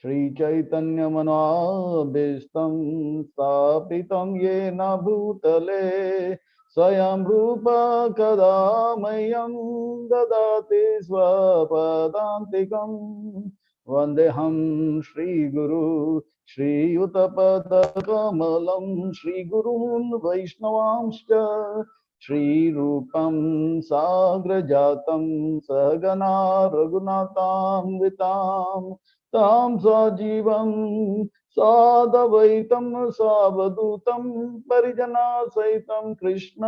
श्री चैतन्य मनोभीष्टं स्थापितं येन भूतले स्वयं रूप कदा मह्यं ददाति स्वपदान्तिकम् वन्देऽहं श्रीगुरु श्रीयुतपदकमलं श्रीगुरून् वैष्णवांश्च श्रीरूपं साग्रजातं सहगना रघुनाथान्वितां तां सजीवं साद्वैतं सावधूतं परिजनसहितं कृष्ण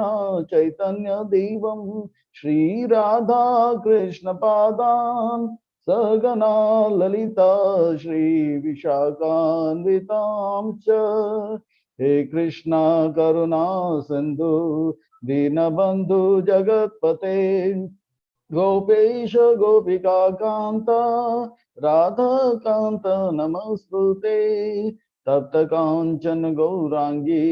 चैतन्यदेवं श्रीराधा कृष्णपादान् सहगना ललिता श्रीविशाखान्वितां च हे कृष्णा करुणा सिन्धु दीनबन्धु जगत्पते गोपेश गोपिका कांता राधा कांत नमस्ते तप्त कांचन गौरांगी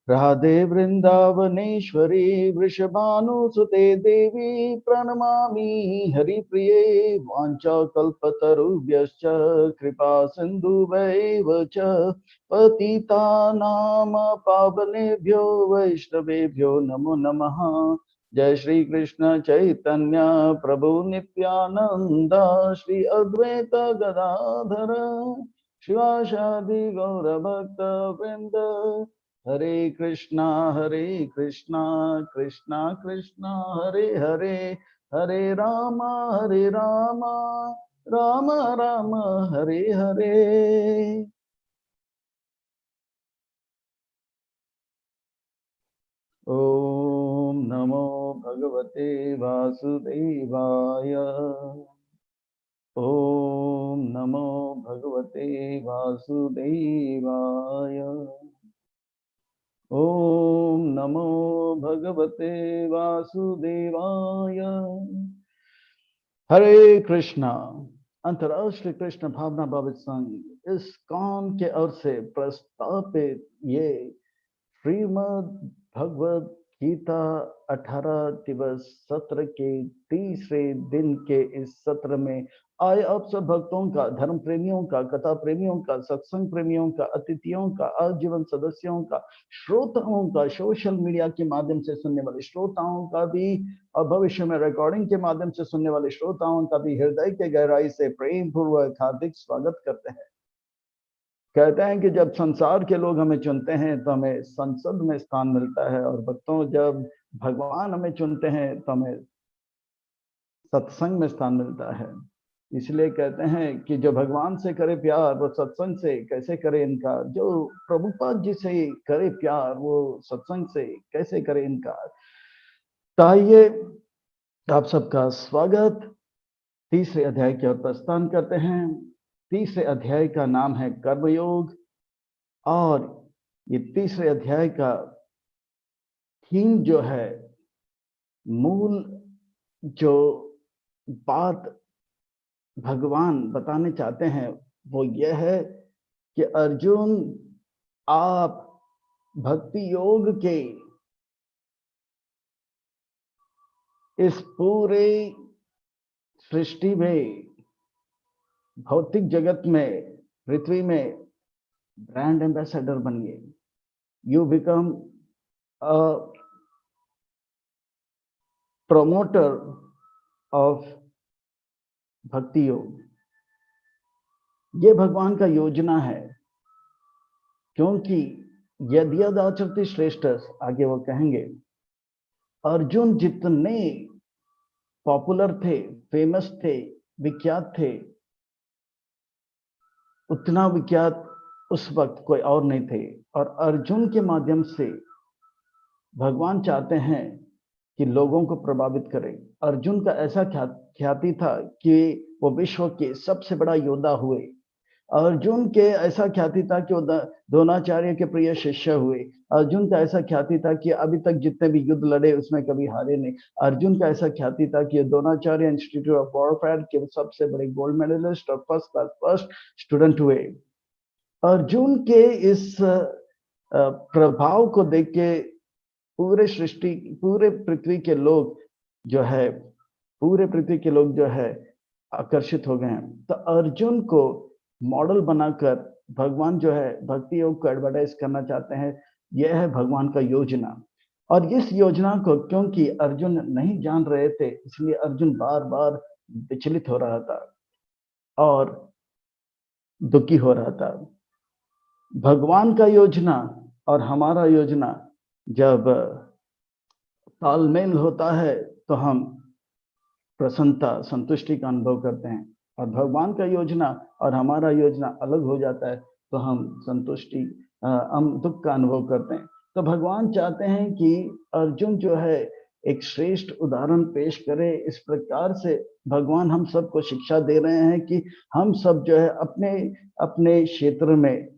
राधे वृंदावनेश्वरी वृषभानुसुते देवी प्रणमामि हरिप्रिये वाञ्छाकल्पतरुभ्यश्च कृपा सिन्धुभ्यैव च पतितानां पावनेभ्यो वैष्णवेभ्यो नमो नमः। जय श्री कृष्ण चैतन्य प्रभु नित्यानंद श्री अद्वैत गदाधर शिवासादि गौर भक्त वृंद हरे कृष्णा कृष्णा कृष्णा हरे हरे हरे राम राम राम हरे हरे। ओम नमो भगवते वासुदेवाय। ओम नमो भगवते वासुदेवाय। ओम नमो भगवते वासुदेवाय। हरे कृष्णा। अंतर्राष्ट्रीय कृष्ण भावना भावित संघ इस्कॉन के ओर से प्रस्तावित ये श्रीमद् भगवद गीता 18 दिवस सत्र के तीसरे दिन के इस सत्र में आए आप सब भक्तों का, धर्म प्रेमियों का, कथा प्रेमियों का, सत्संग प्रेमियों का, अतिथियों का, आजीवन सदस्यों का, श्रोताओं का, सोशल मीडिया के माध्यम से सुनने वाले श्रोताओं का भी और भविष्य में रिकॉर्डिंग के माध्यम से सुनने वाले श्रोताओं का भी हृदय के गहराई से प्रेम पूर्वक हार्दिक स्वागत करते हैं। कहते हैं कि जब संसार के लोग हमें चुनते हैं तो हमें संसद में स्थान मिलता है, और भक्तों जब भगवान हमें चुनते हैं तो हमें सत्संग में स्थान मिलता है। इसलिए कहते हैं कि जो भगवान से करे प्यार वो सत्संग से कैसे करे इनकार, जो प्रभुपाद जी से करे प्यार वो सत्संग से कैसे करे इनकार। तो आइए आप सबका स्वागत तीसरे अध्याय की ओर प्रस्थान करते हैं। तीसरे अध्याय का नाम है कर्मयोग, और ये तीसरे अध्याय का थीम जो है, मूल जो बात भगवान बताने चाहते हैं वो ये है कि अर्जुन, आप भक्ति योग के इस पूरे सृष्टि में, भौतिक जगत में, पृथ्वी में ब्रांड एम्बेसडर बनिए। You become a promoter of भक्ति योग। ये भगवान का योजना है, क्योंकि यदि आचरति श्रेष्ठ, आगे वो कहेंगे, अर्जुन जितने पॉपुलर थे, फेमस थे, विख्यात थे, उतना विख्यात उस वक्त कोई और नहीं थे। और अर्जुन के माध्यम से भगवान चाहते हैं कि लोगों को प्रभावित करें। अर्जुन का ऐसा ख्याति था कि वो विश्व के सबसे बड़ा योद्धा हुए। अर्जुन के ऐसा ख्याति था कि वो द्रोणाचार्य के प्रिय शिष्य हुए। अर्जुन का ऐसा ख्याति था कि अभी तक जितने भी युद्ध लड़े उसमें कभी हारे नहीं। अर्जुन का ऐसा ख्याति था कि द्रोणाचार्य इंस्टीट्यूट ऑफ वॉरफेयर के सबसे बड़े गोल्ड मेडलिस्ट और फर्स्ट स्टूडेंट हुए। अर्जुन के इस प्रभाव को देख के पूरे पृथ्वी के लोग जो है आकर्षित हो गए हैं। तो अर्जुन को मॉडल बनाकर भगवान जो है भक्ति योग को एडवर्टाइज करना चाहते हैं। यह है भगवान का योजना। और इस योजना को क्योंकि अर्जुन नहीं जान रहे थे, इसलिए अर्जुन बार-बार विचलित हो रहा था और दुखी हो रहा था। भगवान का योजना और हमारा योजना जब तालमेल होता है तो हम प्रसन्नता, संतुष्टि का अनुभव करते हैं। और भगवान का योजना और हमारा योजना अलग हो जाता है तो हम संतुष्टि हम दुख का अनुभव करते हैं। तो भगवान चाहते हैं कि अर्जुन जो है एक श्रेष्ठ उदाहरण पेश करे। इस प्रकार से भगवान हम सबको शिक्षा दे रहे हैं कि हम सब जो है अपने अपने क्षेत्र में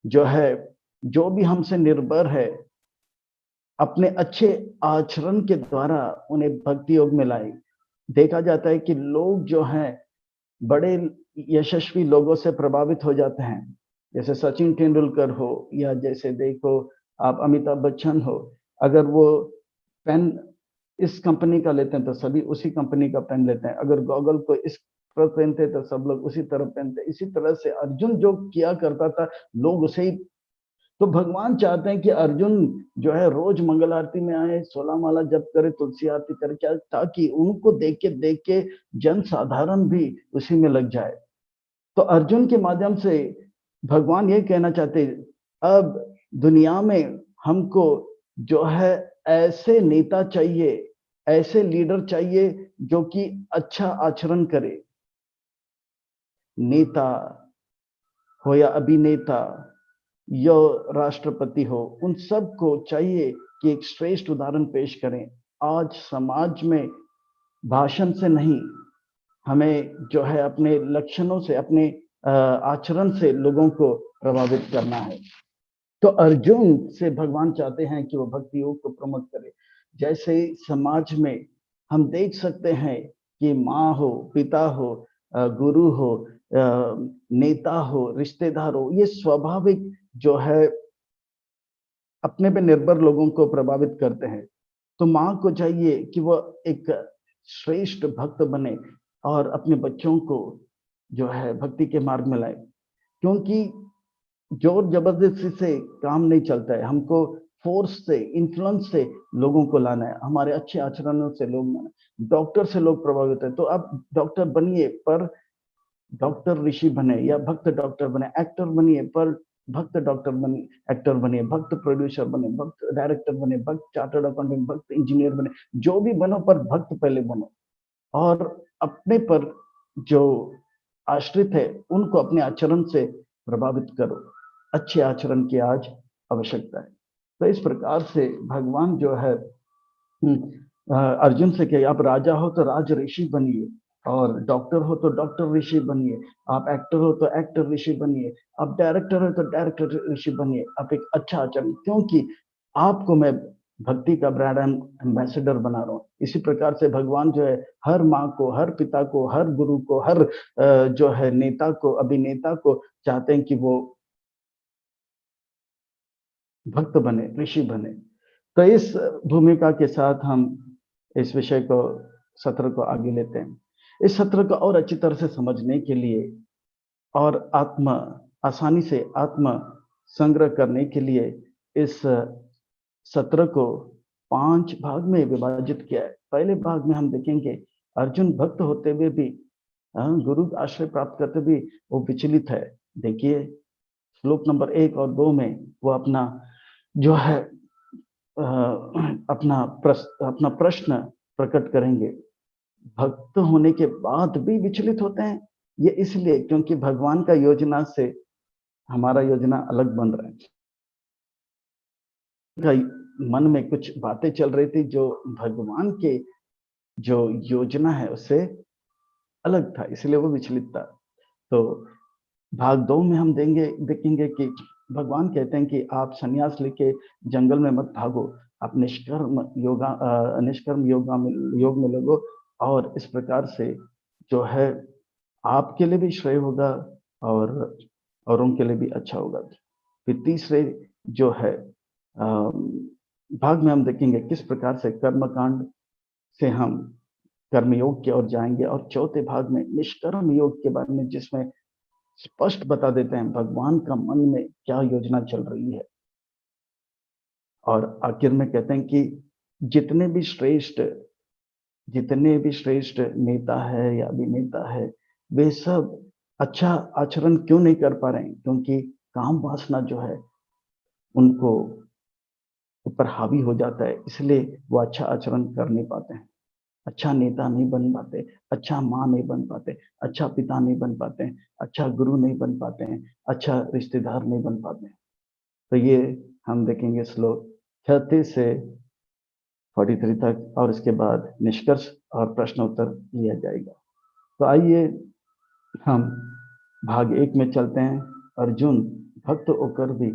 जो है, जो भी हमसे निर्भर है, अपने अच्छे आचरण के द्वारा उन्हें भक्ति योग में लाए। देखा जाता है कि लोग जो हैं बड़े यशस्वी लोगों से प्रभावित हो जाते हैं। जैसे सचिन तेंदुलकर हो या जैसे देखो आप अमिताभ बच्चन हो, अगर वो पेन इस कंपनी का लेते हैं तो सभी उसी कंपनी का पेन लेते हैं। अगर गॉगल को इस तरह पहनते हैं तो सब लोग उसी तरह पहनते हैं। इसी तरह से अर्जुन जो किया करता था, लोग उसे ही। तो भगवान चाहते हैं कि अर्जुन जो है रोज मंगल आरती में आए, 16 माला जप करे, तुलसी आरती करे, क्या ताकि उनको देख के जन साधारण भी उसी में लग जाए। तो अर्जुन के माध्यम से भगवान ये कहना चाहते हैं, अब दुनिया में हमको जो है ऐसे नेता चाहिए, ऐसे लीडर चाहिए जो कि अच्छा आचरण करे। नेता हो या अभिनेता या राष्ट्रपति हो, उन सबको चाहिए कि एक श्रेष्ठ उदाहरण पेश करें। आज समाज में भाषण से नहीं, हमें जो है अपने लक्षणों से, अपने आचरण से लोगों को प्रभावित करना है। तो अर्जुन से भगवान चाहते हैं कि वो भक्ति योग को प्रमोट करे। जैसे समाज में हम देख सकते हैं कि माँ हो, पिता हो, गुरु हो, नेता हो, रिश्तेदार हो, ये स्वाभाविक जो है अपने पे निर्भर लोगों को प्रभावित करते हैं। तो माँ को चाहिए कि वो एक श्रेष्ठ भक्त बने और अपने बच्चों को जो है भक्ति के मार्ग में लाए। क्योंकि जोर जबरदस्ती से काम नहीं चलता है। हमको फोर्स से, इन्फ्लुएंस से लोगों को लाना है। हमारे अच्छे आचरणों से लोग लाना है। डॉक्टर से लोग प्रभावित है तो आप डॉक्टर बनिए, पर डॉक्टर ऋषि बने या भक्त डॉक्टर बने। एक्टर बनिए पर भक्त डॉक्टर बनिए, एक्टर बनिए, भक्त प्रोड्यूसर बने, भक्त डायरेक्टर बने, भक्त चार्टर्ड अकाउंटेंट, भक्त इंजीनियर बने। जो भी बनो पर भक्त पहले बनो। और अपने पर जो आश्रित है उनको अपने आचरण से प्रभावित करो। अच्छे आचरण की आज आवश्यकता है। तो इस प्रकार से भगवान जो है अर्जुन से कहे, आप राजा हो तो राज ऋषि बनिए, और डॉक्टर हो तो डॉक्टर ऋषि बनिए, आप एक्टर हो तो एक्टर ऋषि बनिए, आप डायरेक्टर हो तो डायरेक्टर ऋषि बनिए। आप एक अच्छा आचरण, क्योंकि आपको मैं भक्ति का ब्रांड एम्बेसडर बना रहा हूँ। इसी प्रकार से भगवान जो है हर माँ को, हर पिता को, हर गुरु को, हर जो है नेता को, अभिनेता को चाहते हैं कि वो भक्त बने, ऋषि बने। तो इस भूमिका के साथ हम इस विषय को, सत्र को आगे लेते हैं। इस सत्र को और अच्छी तरह से समझने के लिए और आसानी से आत्म संग्रह करने के लिए इस सत्र को 5 भाग में विभाजित किया है। पहले भाग में हम देखेंगे अर्जुन भक्त होते हुए भी, गुरु आश्रय प्राप्त करते हुए वो विचलित है। देखिए श्लोक नंबर 1 और 2 में वो अपना जो है अपना प्रश्न प्रकट करेंगे। भक्त होने के बाद भी विचलित होते हैं, ये इसलिए क्योंकि भगवान का योजना से हमारा योजना अलग बन रहा है। मन में कुछ बातें चल रही थी जो भगवान के जो योजना है उससे अलग था, इसलिए वो विचलित था। तो भाग 2 में हम देखेंगे कि भगवान कहते हैं कि आप संन्यास लेके जंगल में मत भागो, आप निष्कर्म योग में लगो, और इस प्रकार से जो है आपके लिए भी श्रेय होगा और औरों के लिए भी अच्छा होगा। फिर तीसरे जो है भाग में हम देखेंगे किस प्रकार से कर्मकांड से हम कर्मयोग की ओर जाएंगे, और चौथे भाग में निष्कर्म योग के बारे में, जिसमें स्पष्ट बता देते हैं भगवान का मन में क्या योजना चल रही है। और आखिर में कहते हैं कि जितने भी श्रेष्ठ नेता है या अभिनेता है, वे सब अच्छा आचरण क्यों नहीं कर पा रहे हैं? क्योंकि काम वासना जो है उनको ऊपर हावी हो जाता है, इसलिए वो अच्छा आचरण कर नहीं पाते हैं, अच्छा नेता नहीं बन पाते, अच्छा माँ नहीं बन पाते, अच्छा पिता नहीं बन पाते हैं, अच्छा गुरु नहीं बन पाते हैं, अच्छा रिश्तेदार नहीं बन पाते हैं। तो ये हम देखेंगे श्लोक 36 से 43 तक, और इसके बाद निष्कर्ष और प्रश्न उत्तर लिया जाएगा। तो आइए हम भाग 1 में चलते हैं। अर्जुन भक्त होकर भी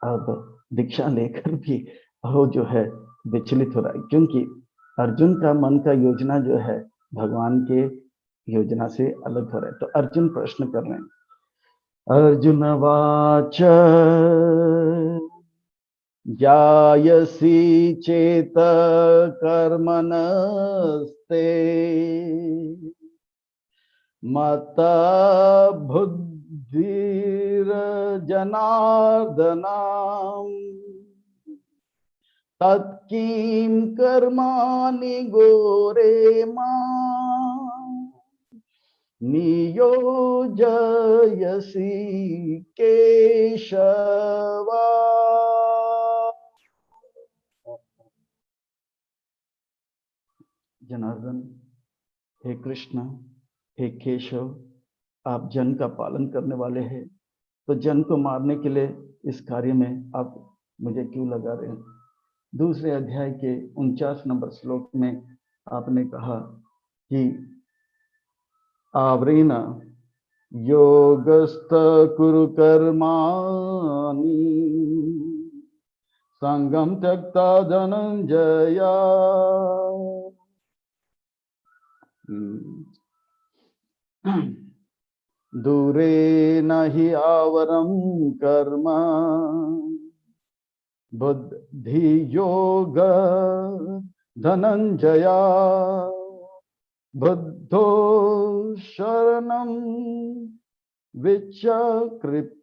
अब दीक्षा लेकर भी वो जो है विचलित हो रहा है, क्योंकि अर्जुन का मन का योजना जो है भगवान के योजना से अलग हो रहा है। तो अर्जुन प्रश्न कर रहे हैं। अर्जुन वाच जायसी चेत कर्मणस्ते मता बुद्धिर्जनार्दनम् तत्किं कर्माणि घोरे मां नियोजयसि केशव। जनार्दन, हे कृष्ण, हे केशव, आप जन का पालन करने वाले हैं, तो जन को मारने के लिए इस कार्य में आप मुझे क्यों लगा रहे हैं? दूसरे अध्याय के 49 नंबर श्लोक में आपने कहा कि आवरेण योगस्थ कुरु कर्माणि संगम त्यक्ता धनंजय। दूरे नहि आवरम कर्म बुद्धि योग धनंजया बुद्धो शरणं विचकृपाना।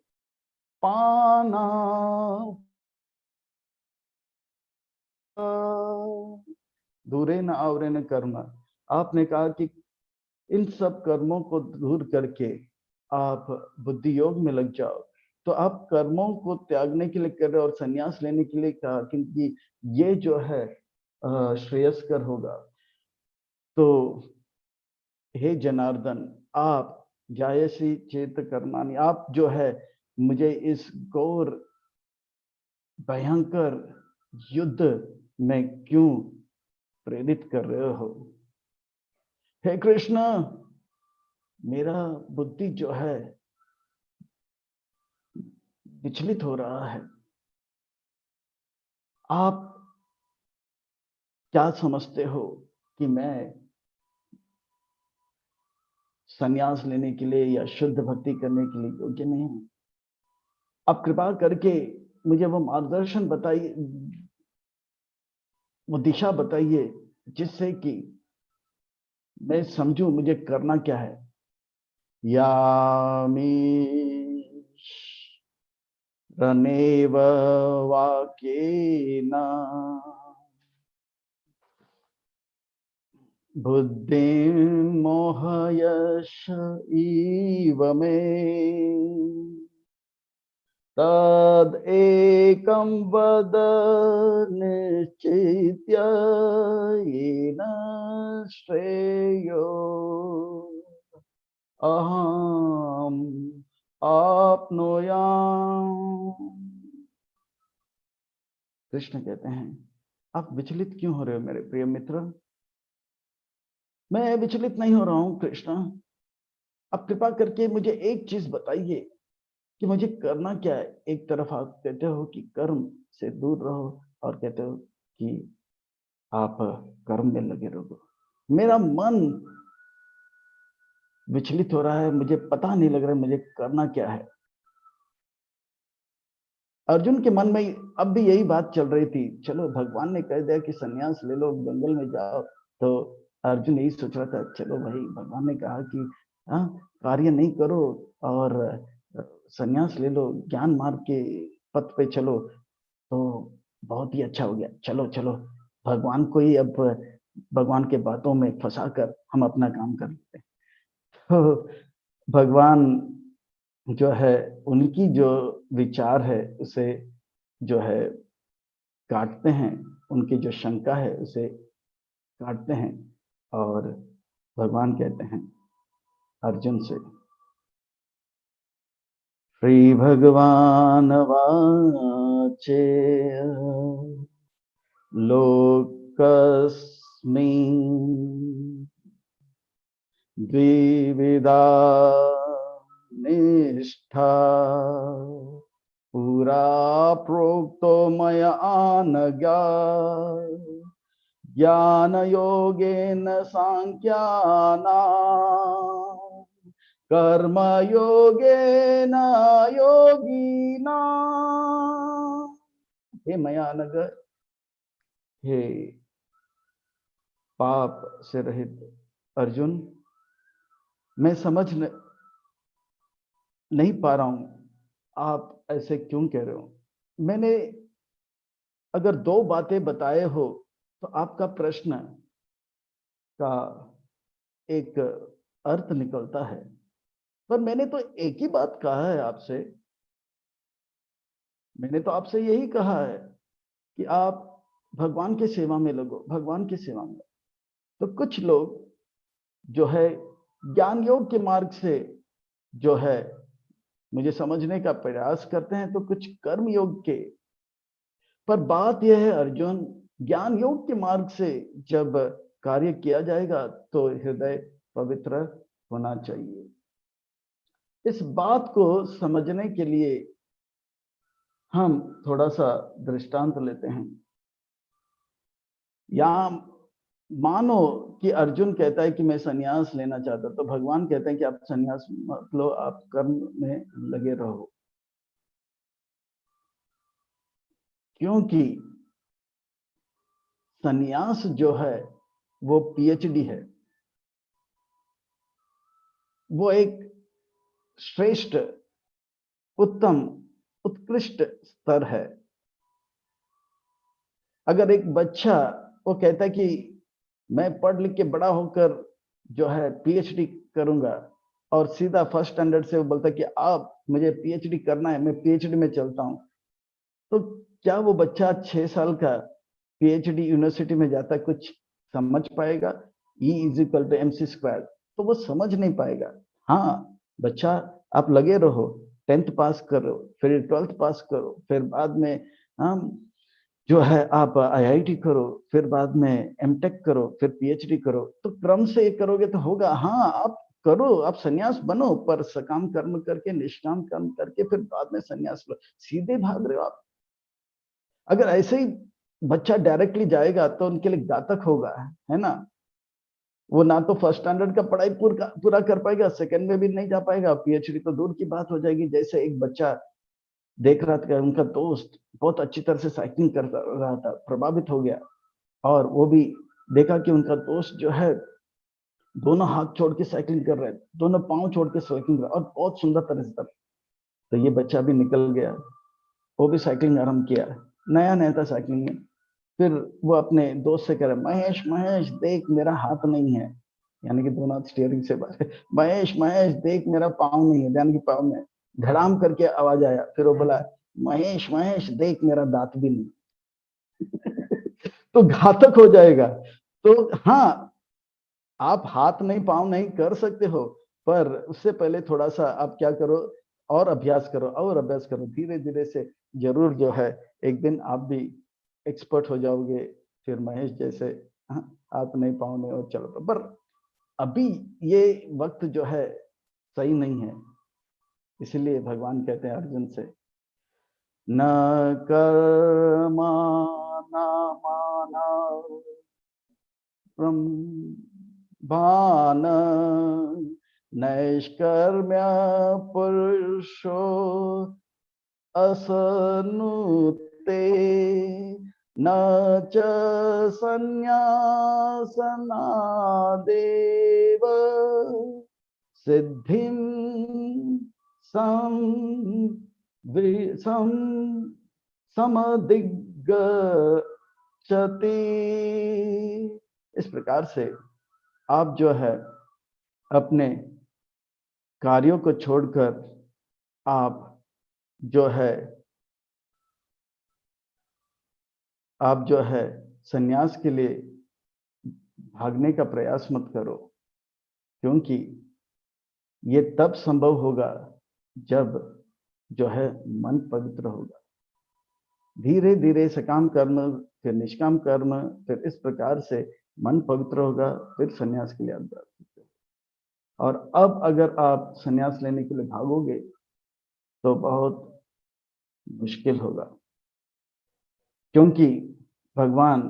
दूरे न आवरे न कर्म, आपने कहा कि इन सब कर्मों को दूर करके आप बुद्धि योग में लग जाओ। तो आप कर्मों को त्यागने के लिए कर रहे हो और संन्यास लेने के लिए कहा, क्योंकि ये जो है श्रेयस्कर होगा। तो हे जनार्दन, आप जायसी चेत कर्माणि, आप जो है मुझे इस घोर भयंकर युद्ध में क्यों प्रेरित कर रहे हो? हे कृष्ण, मेरा बुद्धि जो है विचलित हो रहा है। आप क्या समझते हो कि मैं संन्यास लेने के लिए या शुद्ध भक्ति करने के लिए योग्य नहीं हूं? आप कृपा करके मुझे वो मार्गदर्शन बताइए, वो दिशा बताइए, जिससे कि मैं समझूं मुझे करना क्या है। यामी रनेव वाक्येन बुद्धिं मोहयश इव मे तद एकं वद निश्चित्य येन श्रेयो अहम आपनुयाम्। कृष्ण कहते हैं, आप विचलित क्यों हो रहे हो मेरे प्रिय मित्र? मैं विचलित नहीं हो रहा हूं कृष्ण। आप कृपा करके मुझे एक चीज बताइए कि मुझे करना क्या है। एक तरफ आप कहते हो कि कर्म से दूर रहो और कहते हो कि आप कर्म में लगे रहो। मेरा मन विचलित हो रहा है, मुझे पता नहीं लग रहा है मुझे करना क्या है। अर्जुन के मन में अब भी यही बात चल रही थी, चलो भगवान ने कह दिया कि सन्यास ले लो, जंगल में जाओ। तो अर्जुन यही सोच रहा था, चलो भाई, भगवान ने कहा कि हाँ, कार्य नहीं करो और संन्यास ले लो, ज्ञान मार्ग के पथ पे चलो, तो बहुत ही अच्छा हो गया। चलो, चलो, भगवान को ही अब भगवान के बातों में फँसाकर हम अपना काम कर लेते हैं। तो भगवान जो है, उनकी जो विचार है, उसे जो है काटते हैं, उनकी जो शंका है, उसे काटते हैं और भगवान कहते हैं अर्जुन से, श्री भगवान वाचेय लोकस्मिन् द्विविधा निष्ठा पुरा प्रोक्तो मया नघा ज्ञान योगेन सांख्यानां कर्म योगेन योगिना। हे मयानग, हे पाप से रहित अर्जुन, मैं समझ नहीं पा रहा हूं आप ऐसे क्यों कह रहे हो। मैंने अगर दो बातें बताए हो तो आपका प्रश्न का एक अर्थ निकलता है, पर मैंने तो एक ही बात कहा है आपसे। मैंने तो आपसे यही कहा है कि आप भगवान की सेवा में लगो, भगवान की सेवा में। तो कुछ लोग जो है ज्ञान योग के मार्ग से जो है मुझे समझने का प्रयास करते हैं, तो कुछ कर्म योग के। पर बात यह है अर्जुन, ज्ञान योग के मार्ग से जब कार्य किया जाएगा तो हृदय पवित्र होना चाहिए। इस बात को समझने के लिए हम थोड़ा सा दृष्टांत लेते हैं। या मानो कि अर्जुन कहता है कि मैं संन्यास लेना चाहता, तो भगवान कहते हैं कि आप संन्यास मत लो, आप कर्म में लगे रहो, क्योंकि संन्यास जो है वो पीएचडी है, वो एक श्रेष्ठ, उत्तम, उत्कृष्ट स्तर है। अगर एक बच्चा वो कहता है कि मैं पढ़ लिख के बड़ा होकर जो है पीएचडी करूंगा, और सीधा फर्स्ट स्टैंडर्ड से वो बोलता है कि आप मुझे पीएचडी करना है, मैं पीएचडी में चलता हूं, तो क्या वो बच्चा 6 साल का पीएचडी यूनिवर्सिटी में जाता कुछ समझ पाएगा? E is equal to MC square, तो वो समझ नहीं पाएगा। हाँ, बच्चा आप लगे रहो, 10th पास करो, फिर 12th पास करो, फिर बाद में हम जो है आप IIT करो, फिर बाद में MTech करो, फिर PhD करो, तो क्रम से करोगे तो होगा। हाँ, आप करो, आप सन्यास बनो, पर सकाम कर्म करके, निष्काम कर्म करके फिर बाद में सन्यास लो। सीधे भाग रहे हो आप। अगर ऐसे ही बच्चा डायरेक्टली जाएगा तो उनके लिए घातक होगा, है ना? वो ना तो फर्स्ट स्टैंडर्ड का पढ़ाई पूरा कर पाएगा, सेकंड में भी नहीं जा पाएगा, पीएचडी तो दूर की बात हो जाएगी। जैसे एक बच्चा देख रहा था, उनका दोस्त बहुत अच्छी तरह से साइकिलिंग कर रहा था, प्रभावित हो गया, और वो भी देखा कि उनका दोस्त जो है दोनों हाथ छोड़ के साइकिलिंग कर रहे हैं, दोनों पाँव छोड़ के साइकिलिंग कर रहे हैं, और बहुत सुंदर तरह से। तो ये बच्चा भी निकल गया, वो भी साइकिलिंग आरंभ किया, नया नया था साइकिलिंग में। फिर वो अपने दोस्त से कह रहा, महेश महेश देख मेरा हाथ नहीं है, यानी कि दोनों हाथ स्टीयरिंग से बाहर। महेश महेश देख मेरा पाँव नहीं है, यानी कि पाँव में धड़ाम करके आवाज आया। फिर वो बोला, महेश महेश देख मेरा दांत भी नहीं। तो घातक हो जाएगा। तो हाँ, आप हाथ नहीं पाँव नहीं कर सकते हो, पर उससे पहले थोड़ा सा आप क्या करो, और अभ्यास करो, और अभ्यास करो, धीरे धीरे से जरूर जो है एक दिन आप भी एक्सपर्ट हो जाओगे, फिर महेश जैसे। हाँ, हाथ नहीं पाँव नहीं और चलो। पर अभी ये वक्त जो है सही नहीं है, इसलिए भगवान कहते हैं अर्जुन से, न कर्मा न माना भान नैष्कर्म्य पुरुषो असनुते न च संन्यासनादेव सिद्धिं सम समधिगच्छति। इस प्रकार से आप जो है अपने कार्यों को छोड़कर आप जो है संन्यास के लिए भागने का प्रयास मत करो, क्योंकि ये तब संभव होगा जब जो है मन पवित्र होगा। धीरे धीरे सकाम कर्म, फिर निष्काम कर्म, फिर इस प्रकार से मन पवित्र होगा, फिर संन्यास के लिए आप जा सकते हो। और अब अगर आप संन्यास लेने के लिए भागोगे तो बहुत मुश्किल होगा, क्योंकि भगवान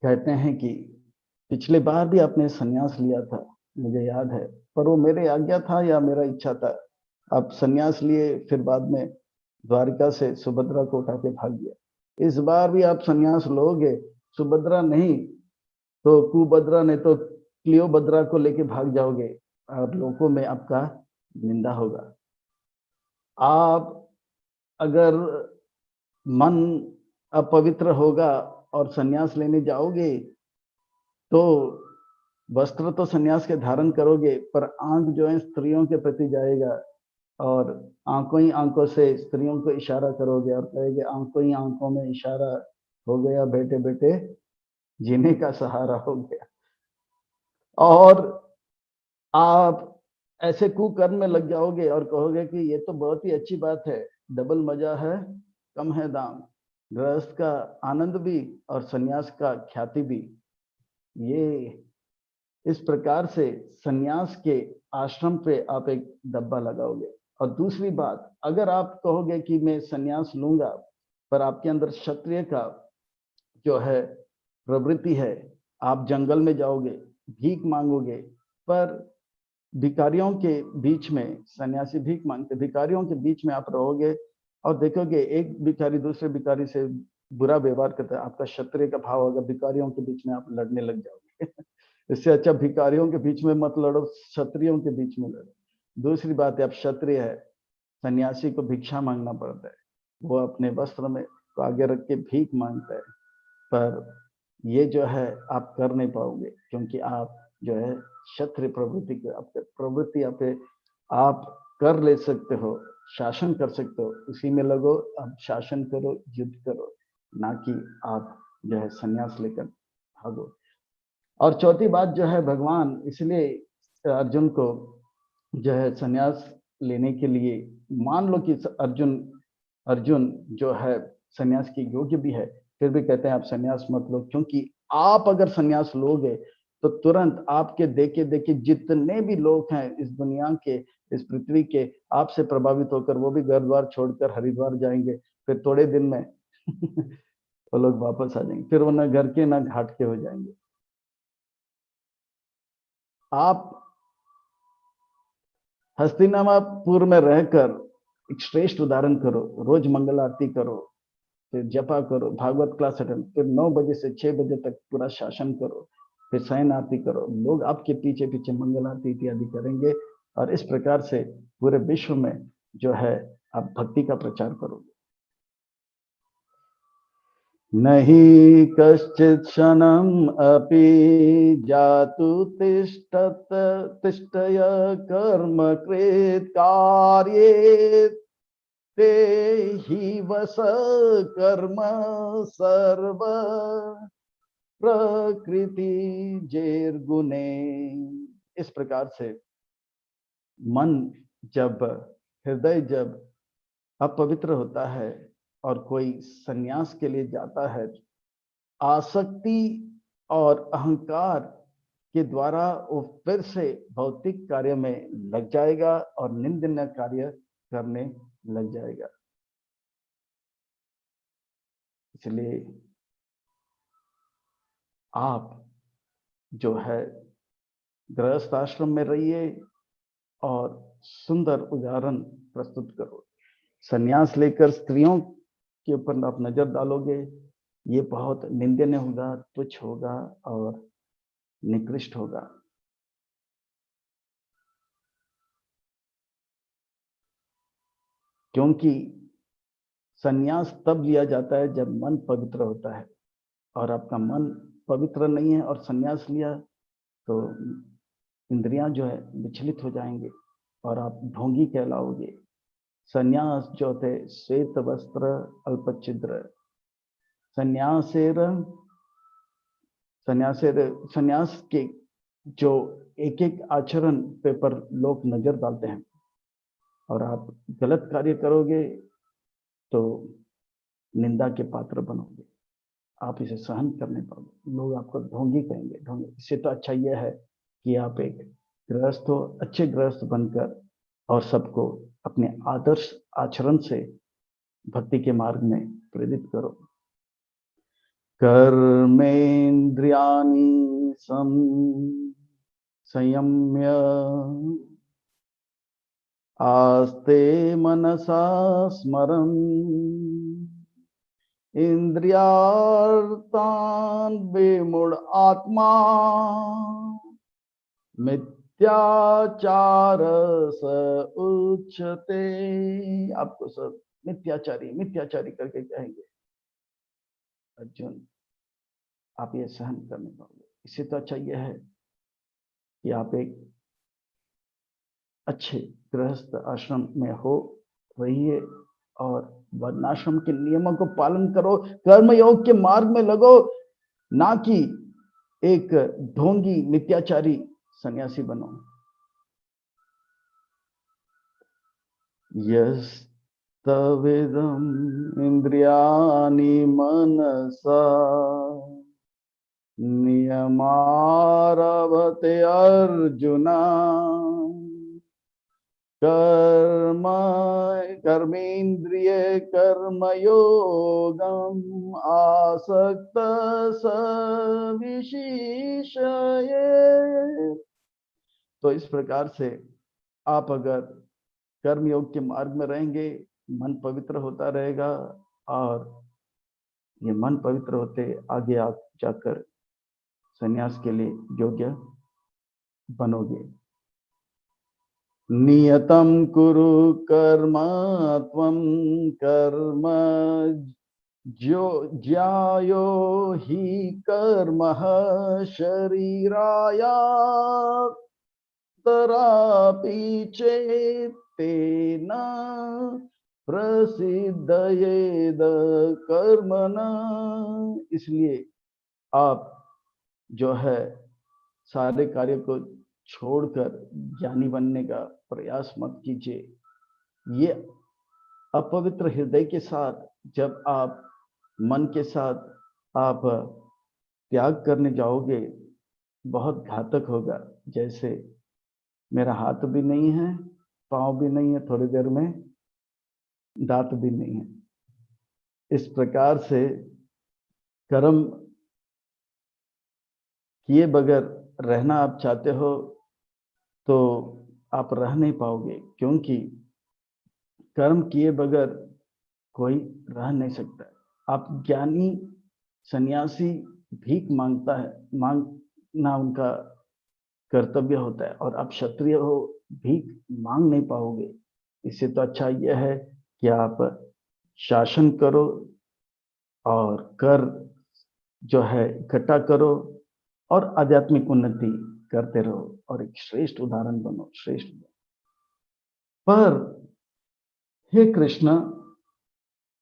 कहते हैं कि पिछले बार भी आपने संन्यास लिया था, मुझे याद है, पर वो मेरे आज्ञा था या मेरा इच्छा था। आप संन्यास लिए, फिर बाद में द्वारिका से सुभद्रा को उठा के भाग गया। इस बार भी आप संन्यास लोगे, सुभद्रा नहीं तो कुभद्रा, नहीं तो क्लियोभद्रा को लेके भाग जाओगे और लोगों में आपका निंदा होगा। आप अगर मन अपवित्र होगा और संन्यास लेने जाओगे तो वस्त्र तो संन्यास के धारण करोगे, पर आंख जो है स्त्रियों के प्रति जाएगा और आंखों ही आंखों से स्त्रियों को इशारा करोगे और कहेंगे आंखों ही आंखों में इशारा हो गया, बेटे बेटे जीने का सहारा हो गया। और आप ऐसे कुकर्म में लग जाओगे और कहोगे कि ये तो बहुत ही अच्छी बात है, डबल मजा है, कम है दाम, गृहस्थ का आनंद भी और सन्यास का ख्याति भी। ये इस प्रकार से सन्यास के आश्रम पे आप एक डब्बा लगाओगे। और दूसरी बात, अगर आप कहोगे कि मैं सन्यास लूंगा, पर आपके अंदर क्षत्रिय का जो है प्रवृत्ति है, आप जंगल में जाओगे, भीख मांगोगे, पर भिखारियों के बीच में, सन्यासी भीख मांगते, भिखारियों के बीच में आप रहोगे और देखोगे एक भिखारी दूसरे भिखारी से बुरा व्यवहार करता है, आपका क्षत्रिय का भाव होगा, भिखारियों के बीच में आप लड़ने लग जाओगे। इससे अच्छा भिखारियों के बीच में मत लड़ो, क्षत्रियों के बीच में लड़ो। दूसरी बात है, आप क्षत्रिय है, सन्यासी को भिक्षा मांगना पड़ता है, वो अपने वस्त्र में को आगे रख के भीख मांगता है, पर ये जो है आप कर नहीं पाओगे, क्योंकि आप जो है क्षत्रिय प्रवृत्ति के, आपके प्रवृत्ति आप कर ले सकते हो, शासन कर सकते हो, उसी में लगो, आप शासन करो, युद्ध करो, ना कि आप जो है संन्यास लेकर भागो। और चौथी बात जो है, भगवान इसलिए अर्जुन को जो है संन्यास लेने के लिए, मान लो कि अर्जुन अर्जुन जो है संन्यास के योग्य भी है, फिर भी कहते हैं आप संन्यास मत लो, क्योंकि आप अगर संन्यास लोगे तो तुरंत आपके देखे देखे जितने भी लोग हैं इस दुनिया के, इस पृथ्वी के, आपसे प्रभावित होकर वो भी घर द्वार छोड़कर हरिद्वार जाएंगे, फिर थोड़े दिन में वो लोग वापस आ जाएंगे, फिर वो ना घर के ना घाट के हो जाएंगे। आप हस्तिनापुर में रहकर एक श्रेष्ठ उदाहरण करो, रोज मंगल आरती करो, फिर जपा करो, भागवत क्लास अटेंड, फिर 9 बजे से 6 बजे तक पूरा शासन करो, फिर शयन आरती करो, लोग आपके पीछे पीछे मंगल आरती इत्यादि करेंगे, और इस प्रकार से पूरे विश्व में जो है आप भक्ति का प्रचार करोगे। नहीं कश्चित् क्षणम् अपि जातु तिष्ठय कर्म कृत कार्ये ते हि वस कर्म सर्व प्रकृति जैर्गुणे। इस प्रकार से मन जब, हृदय जब अपवित्र होता है और कोई संन्यास के लिए जाता है, आसक्ति और अहंकार के द्वारा वो फिर से भौतिक कार्य में लग जाएगा और निंदनीय कार्य करने लग जाएगा। इसलिए आप जो है गृहस्थ आश्रम में रहिए और सुंदर उदाहरण प्रस्तुत करो। संन्यास लेकर स्त्रियों के ऊपर आप नजर डालोगे, ये बहुत निंदनीय होगा, तुच्छ होगा और निकृष्ट होगा। क्योंकि संन्यास तब लिया जाता है जब मन पवित्र होता है, और आपका मन पवित्र नहीं है और संन्यास लिया तो इंद्रियां जो है विचलित हो जाएंगे और आप ढोंगी कहलाओगे। संन्यास जो थे श्वेत वस्त्र अल्पछिद्र संन्यासेर संन्यासेर संन्यास के जो एक एक आचरण पे पर लोग नजर डालते हैं, और आप गलत कार्य करोगे तो निंदा के पात्र बनोगे, आप इसे सहन कर नहीं पाओगे, लोग आपको ढोंगी कहेंगे। ढोंगी इससे तो अच्छा यह है कि आप एक गृहस्थ हो, अच्छे गृहस्थ बनकर और सबको अपने आदर्श आचरण से भक्ति के मार्ग में प्रेरित करो। कर्मेन्द्रियाणि संयम्य आस्ते मनसा स्मरन् इंद्रियार्थान विमूढ़ आत्मा मिथ्याचार स उच्यते। आपको सब मिथ्याचारी मिथ्याचारी करके कहेंगे। अर्जुन, आप ये सहन कर नहीं पाओगे। इससे तो अच्छा यह है कि आप एक अच्छे गृहस्थ आश्रम में हो रहिए और वर्णाश्रम के नियमों को पालन करो, कर्मयोग के मार्ग में लगो, ना कि एक ढोंगी मिथ्याचारी सन्यासी बनो। यस्तविदम इंद्रियाणि मनसा नियमारभते अर्जुना कर्म कर्मेन्द्रिय कर्मयोगम आसक्त स विशिष्य। तो इस प्रकार से आप अगर कर्मयोग के मार्ग में रहेंगे, मन पवित्र होता रहेगा, और ये मन पवित्र होते आगे आप जाकर संन्यास के लिए योग्य बनोगे। नियतम कुरु कर्म त्वं कर्म ज्यायो हि कर्मः शरीराय तरापि चेत्तेन प्रसिद्धयेद कर्मणा। इसलिए आप जो है सारे कार्य को छोड़कर ज्ञानी बनने का प्रयास मत कीजिए। ये अपवित्र हृदय के साथ जब आप मन के साथ आप त्याग करने जाओगे, बहुत घातक होगा। जैसे मेरा हाथ भी नहीं है, पांव भी नहीं है, थोड़ी देर में दांत भी नहीं है। इस प्रकार से कर्म किए बगैर रहना आप चाहते हो तो आप रह नहीं पाओगे, क्योंकि कर्म किए बगैर कोई रह नहीं सकता। आप ज्ञानी सन्यासी भीख मांगता है, मांगना उनका कर्तव्य होता है, और आप क्षत्रिय हो, भीख मांग नहीं पाओगे। इससे तो अच्छा यह है कि आप शासन करो और कर जो है इकट्ठा करो और आध्यात्मिक उन्नति करते रहो और एक श्रेष्ठ उदाहरण बनो, श्रेष्ठ। पर हे कृष्ण,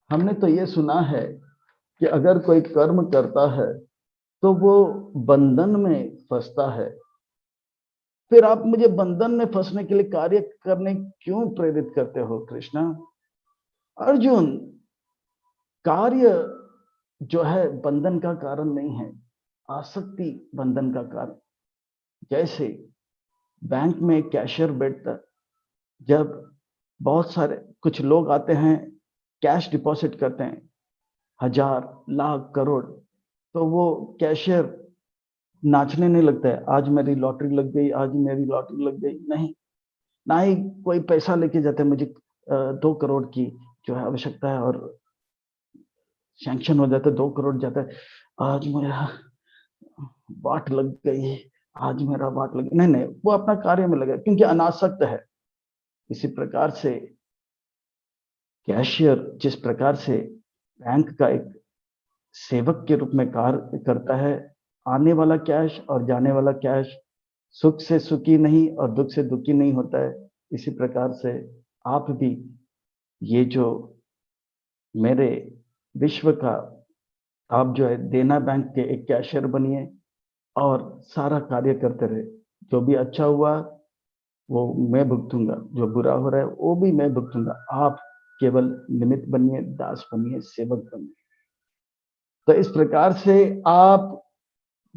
हमने तो ये सुना है कि अगर कोई कर्म करता है तो वो बंधन में फंसता है। फिर आप मुझे बंधन में फंसने के लिए कार्य करने क्यों प्रेरित करते हो कृष्ण? अर्जुन, कार्य जो है बंधन का कारण नहीं है, आसक्ति बंधन का कारण। जैसे बैंक में कैशियर बैठता, जब बहुत सारे कुछ लोग आते हैं, कैश डिपॉजिट करते हैं, 1000 लाख करोड़, तो वो कैशियर नाचने नहीं लगता है, आज मेरी लॉटरी लग गई, आज मेरी लॉटरी लग गई। नहीं, ना ही कोई पैसा लेके जाते हैं, मुझे 2 करोड़ की जो है आवश्यकता है, और सैंक्शन हो जाता है, 2 करोड़ जाता है, आज मेरा वाट लग गई, आज मेरा वाट लग गई। नहीं नहीं, वो अपना कार्य में लगा क्योंकि अनासक्त है। इसी प्रकार से कैशियर जिस प्रकार से बैंक का एक सेवक के रूप में कार्य करता है, आने वाला कैश और जाने वाला कैश सुख से सुखी नहीं और दुख से दुखी नहीं होता है। इसी प्रकार से आप भी ये जो मेरे विश्व का, आप जो है देना बैंक के एक कैशियर बनिए और सारा कार्य करते रहे। जो भी अच्छा हुआ वो मैं भुगतूंगा, जो बुरा हो रहा है वो भी मैं भुगतूंगा। आप केवल निमित्त बनिए, दास बनिए, सेवक बनिए। तो इस प्रकार से आप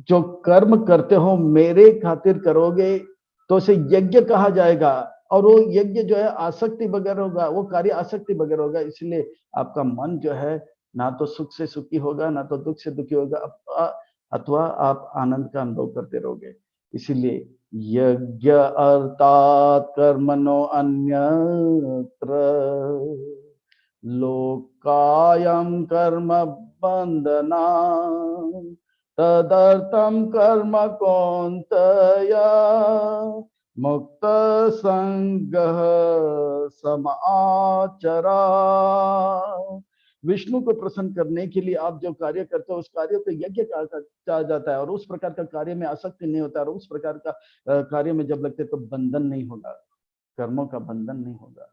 जो कर्म करते हो मेरे खातिर करोगे तो उसे यज्ञ कहा जाएगा, और वो यज्ञ जो है आसक्ति बगैर होगा, वो कार्य आसक्ति बगैर होगा। इसलिए आपका मन जो है ना तो सुख से सुखी होगा, ना तो दुख से दुखी होगा, अथवा आप आनंद का अनुभव करते रहोगे। इसीलिए यज्ञ अर्थात कर्मणो अन्यत्र लोकायं कर्म बंधना तदर्थम कर्म कौन्तेय मुक्त संग समाचरा। विष्णु को प्रसन्न करने के लिए आप जो कार्य करते हो उस कार्य को यज्ञ कहा जाता है, और उस प्रकार का कार्य में आसक्ति नहीं होता, और उस प्रकार का कार्य में जब लगते तो बंधन नहीं होगा, कर्मों का बंधन नहीं होगा।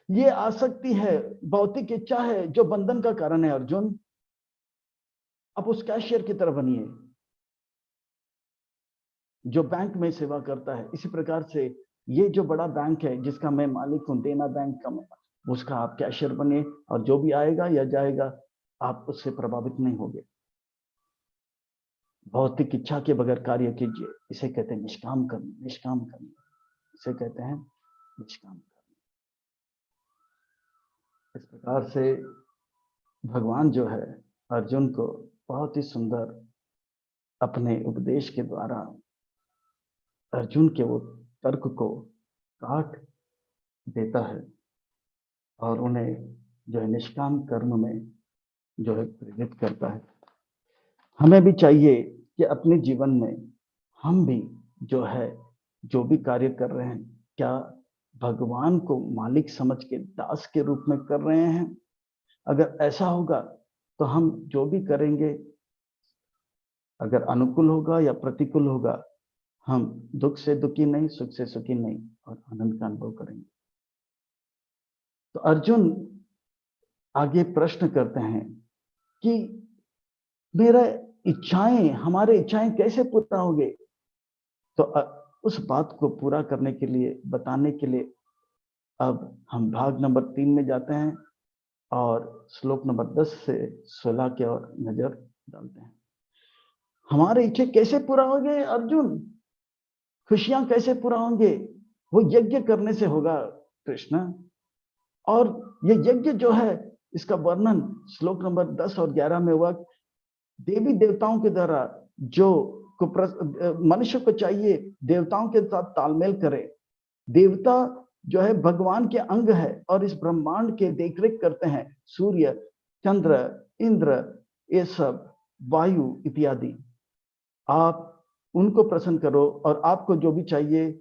ये आसक्ति है, भौतिक इच्छा है जो बंधन का कारण है। अर्जुन, आप उस कैशियर की तरह बनिए जो बैंक में सेवा करता है। इसी प्रकार से ये जो बड़ा बैंक है जिसका मैं मालिक हूं, देना बैंक का, उसका आप कैशियर बनिए, और जो भी आएगा या जाएगा आप उससे प्रभावित नहीं होंगे। भौतिक इच्छा के बगैर कार्य कीजिए, इसे कहते हैं निष्काम कर्म। निष्काम कर्म इसे कहते हैं निष्काम कर्म। इस प्रकार से भगवान जो है अर्जुन को बहुत ही सुंदर अपने उपदेश के द्वारा अर्जुन के वो तर्क को काट देता है और उन्हें जो है निष्काम कर्म में जो है प्रेरित करता है। हमें भी चाहिए कि अपने जीवन में हम भी जो है जो भी कार्य कर रहे हैं, क्या भगवान को मालिक समझ के दास के रूप में कर रहे हैं। अगर ऐसा होगा तो हम जो भी करेंगे, अगर अनुकूल होगा या प्रतिकूल होगा, हम दुख से दुखी नहीं, सुख से सुखी नहीं, और आनंद का अनुभव करेंगे। तो अर्जुन आगे प्रश्न करते हैं कि मेरा इच्छाएं, हमारे इच्छाएं कैसे पूरा होंगे। तो उस बात को पूरा करने के लिए, बताने के लिए अब हम भाग नंबर 3 में जाते हैं और श्लोक नंबर 10 से 16 की ओर नजर डालते हैं। हमारे इच्छे कैसे पूरा होंगे अर्जुन, खुशियां कैसे पूरा होंगे, वो यज्ञ करने से होगा कृष्ण। और ये यज्ञ जो है इसका वर्णन श्लोक नंबर 10 और 11 में हुआ। देवी देवताओं के द्वारा जो मनुष्य को चाहिए देवताओं के साथ तालमेल करे। देवता जो है भगवान के अंग है और इस ब्रह्मांड के देखरेख करते हैं। सूर्य, चंद्र, इंद्र, ये सब, वायु इत्यादि। आप उनको प्रसन्न करो और आपको जो भी चाहिए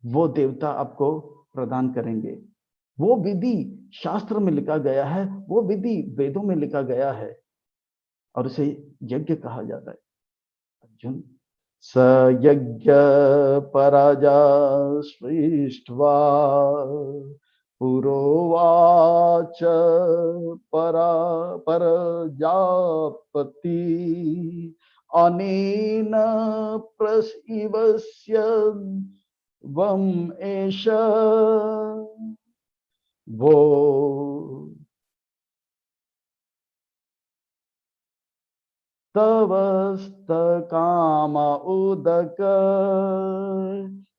वो देवता आपको प्रदान करेंगे। वो विधि शास्त्र में लिखा गया है, वो विधि वेदों में लिखा गया है, और उसे यज्ञ कहा जाता है। अर्जुन, स यज्ञ पराजा सृष्ट्वा पुरोवाच परा परजापति अनेन प्रसीवस्य वम एष वो तवस्त काम उदक।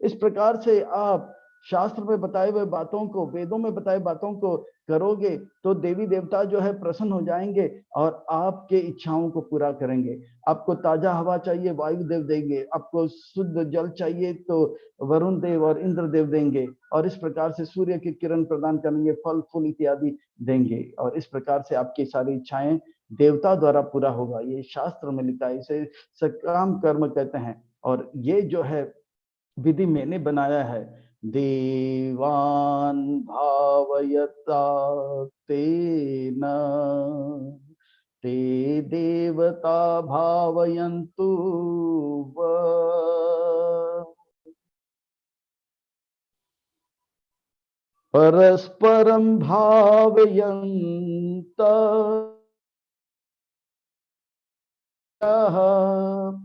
इस प्रकार से आप शास्त्र में बताए हुए बातों को, वेदों में बताए बातों को करोगे तो देवी देवता जो है प्रसन्न हो जाएंगे और आपके इच्छाओं को पूरा करेंगे। आपको ताजा हवा चाहिए, वायु देव देंगे। आपको शुद्ध जल चाहिए तो वरुण देव और इंद्र देव देंगे। और इस प्रकार से सूर्य की किरण प्रदान करेंगे, फल फूल इत्यादि देंगे। और इस प्रकार से आपकी सारी इच्छाएं देवता द्वारा पूरा होगा। ये शास्त्र में लिखा है, इसे सकाम कर्म कहते हैं। और ये जो है विधि मैंने बनाया है, देवान् भावयता तेन ते देवता भावयन्तु वः। परस्परं भावयन्तः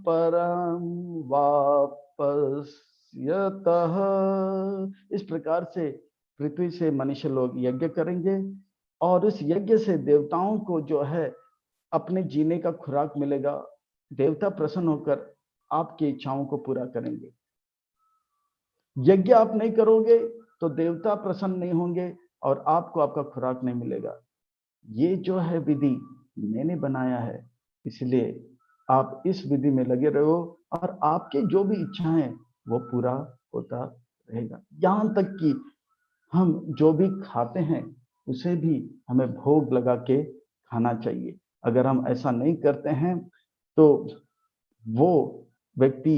परम वापस्यतः। इस प्रकार से पृथ्वी से मनुष्य लोग यज्ञ करेंगे और उस यज्ञ से देवताओं को जो है अपने जीने का खुराक मिलेगा। देवता प्रसन्न होकर आपकी इच्छाओं को पूरा करेंगे। यज्ञ आप नहीं करोगे तो देवता प्रसन्न नहीं होंगे और आपको आपका खुराक नहीं मिलेगा। ये जो है विधि मैंने बनाया है, इसलिए आप इस विधि में लगे रहो और आपके जो भी इच्छा है वो पूरा होता रहेगा। यहाँ तक कि हम जो भी खाते हैं उसे भी हमें भोग लगा के खाना चाहिए। अगर हम ऐसा नहीं करते हैं तो वो व्यक्ति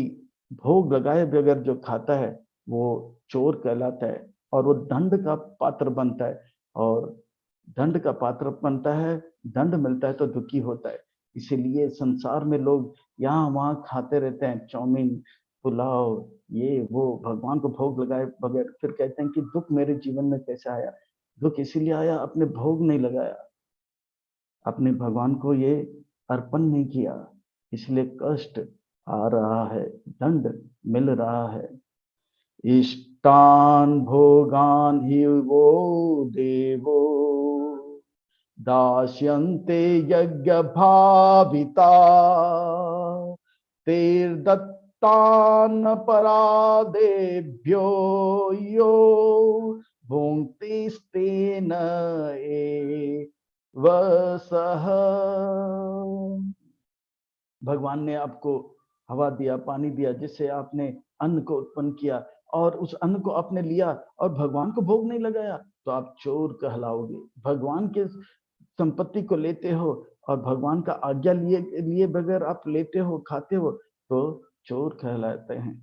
भोग लगाए बगैर जो खाता है वो चोर कहलाता है और वो दंड का पात्र बनता है। और दंड का पात्र बनता है, दंड मिलता है तो दुखी होता है। इसीलिए संसार में लोग यहाँ वहाँ खाते रहते हैं, चाउमीन, पुलाव, ये वो, भगवान को भोग लगाए बगैर फिर कहते हैं कि दुख मेरे जीवन में कैसे आया। दुख इसीलिए आया, अपने भोग नहीं लगाया, अपने भगवान को ये अर्पण नहीं किया, इसलिए कष्ट आ रहा है, दंड मिल रहा है। इष्टान भोगान ही वो देवो दास्यन्ते यज्ञ भाविता तेर्दत्तान परादेभ्यो यो भुंक्ति स्तेन वसः। भगवान ने आपको हवा दिया, पानी दिया, जिससे आपने अन्न को उत्पन्न किया और उस अन्न को आपने लिया और भगवान को भोग नहीं लगाया तो आप चोर कहलाओगे। भगवान के संपत्ति को लेते हो और भगवान का आज्ञा लिए बगैर आप लेते हो, खाते हो तो चोर कहलाते हैं।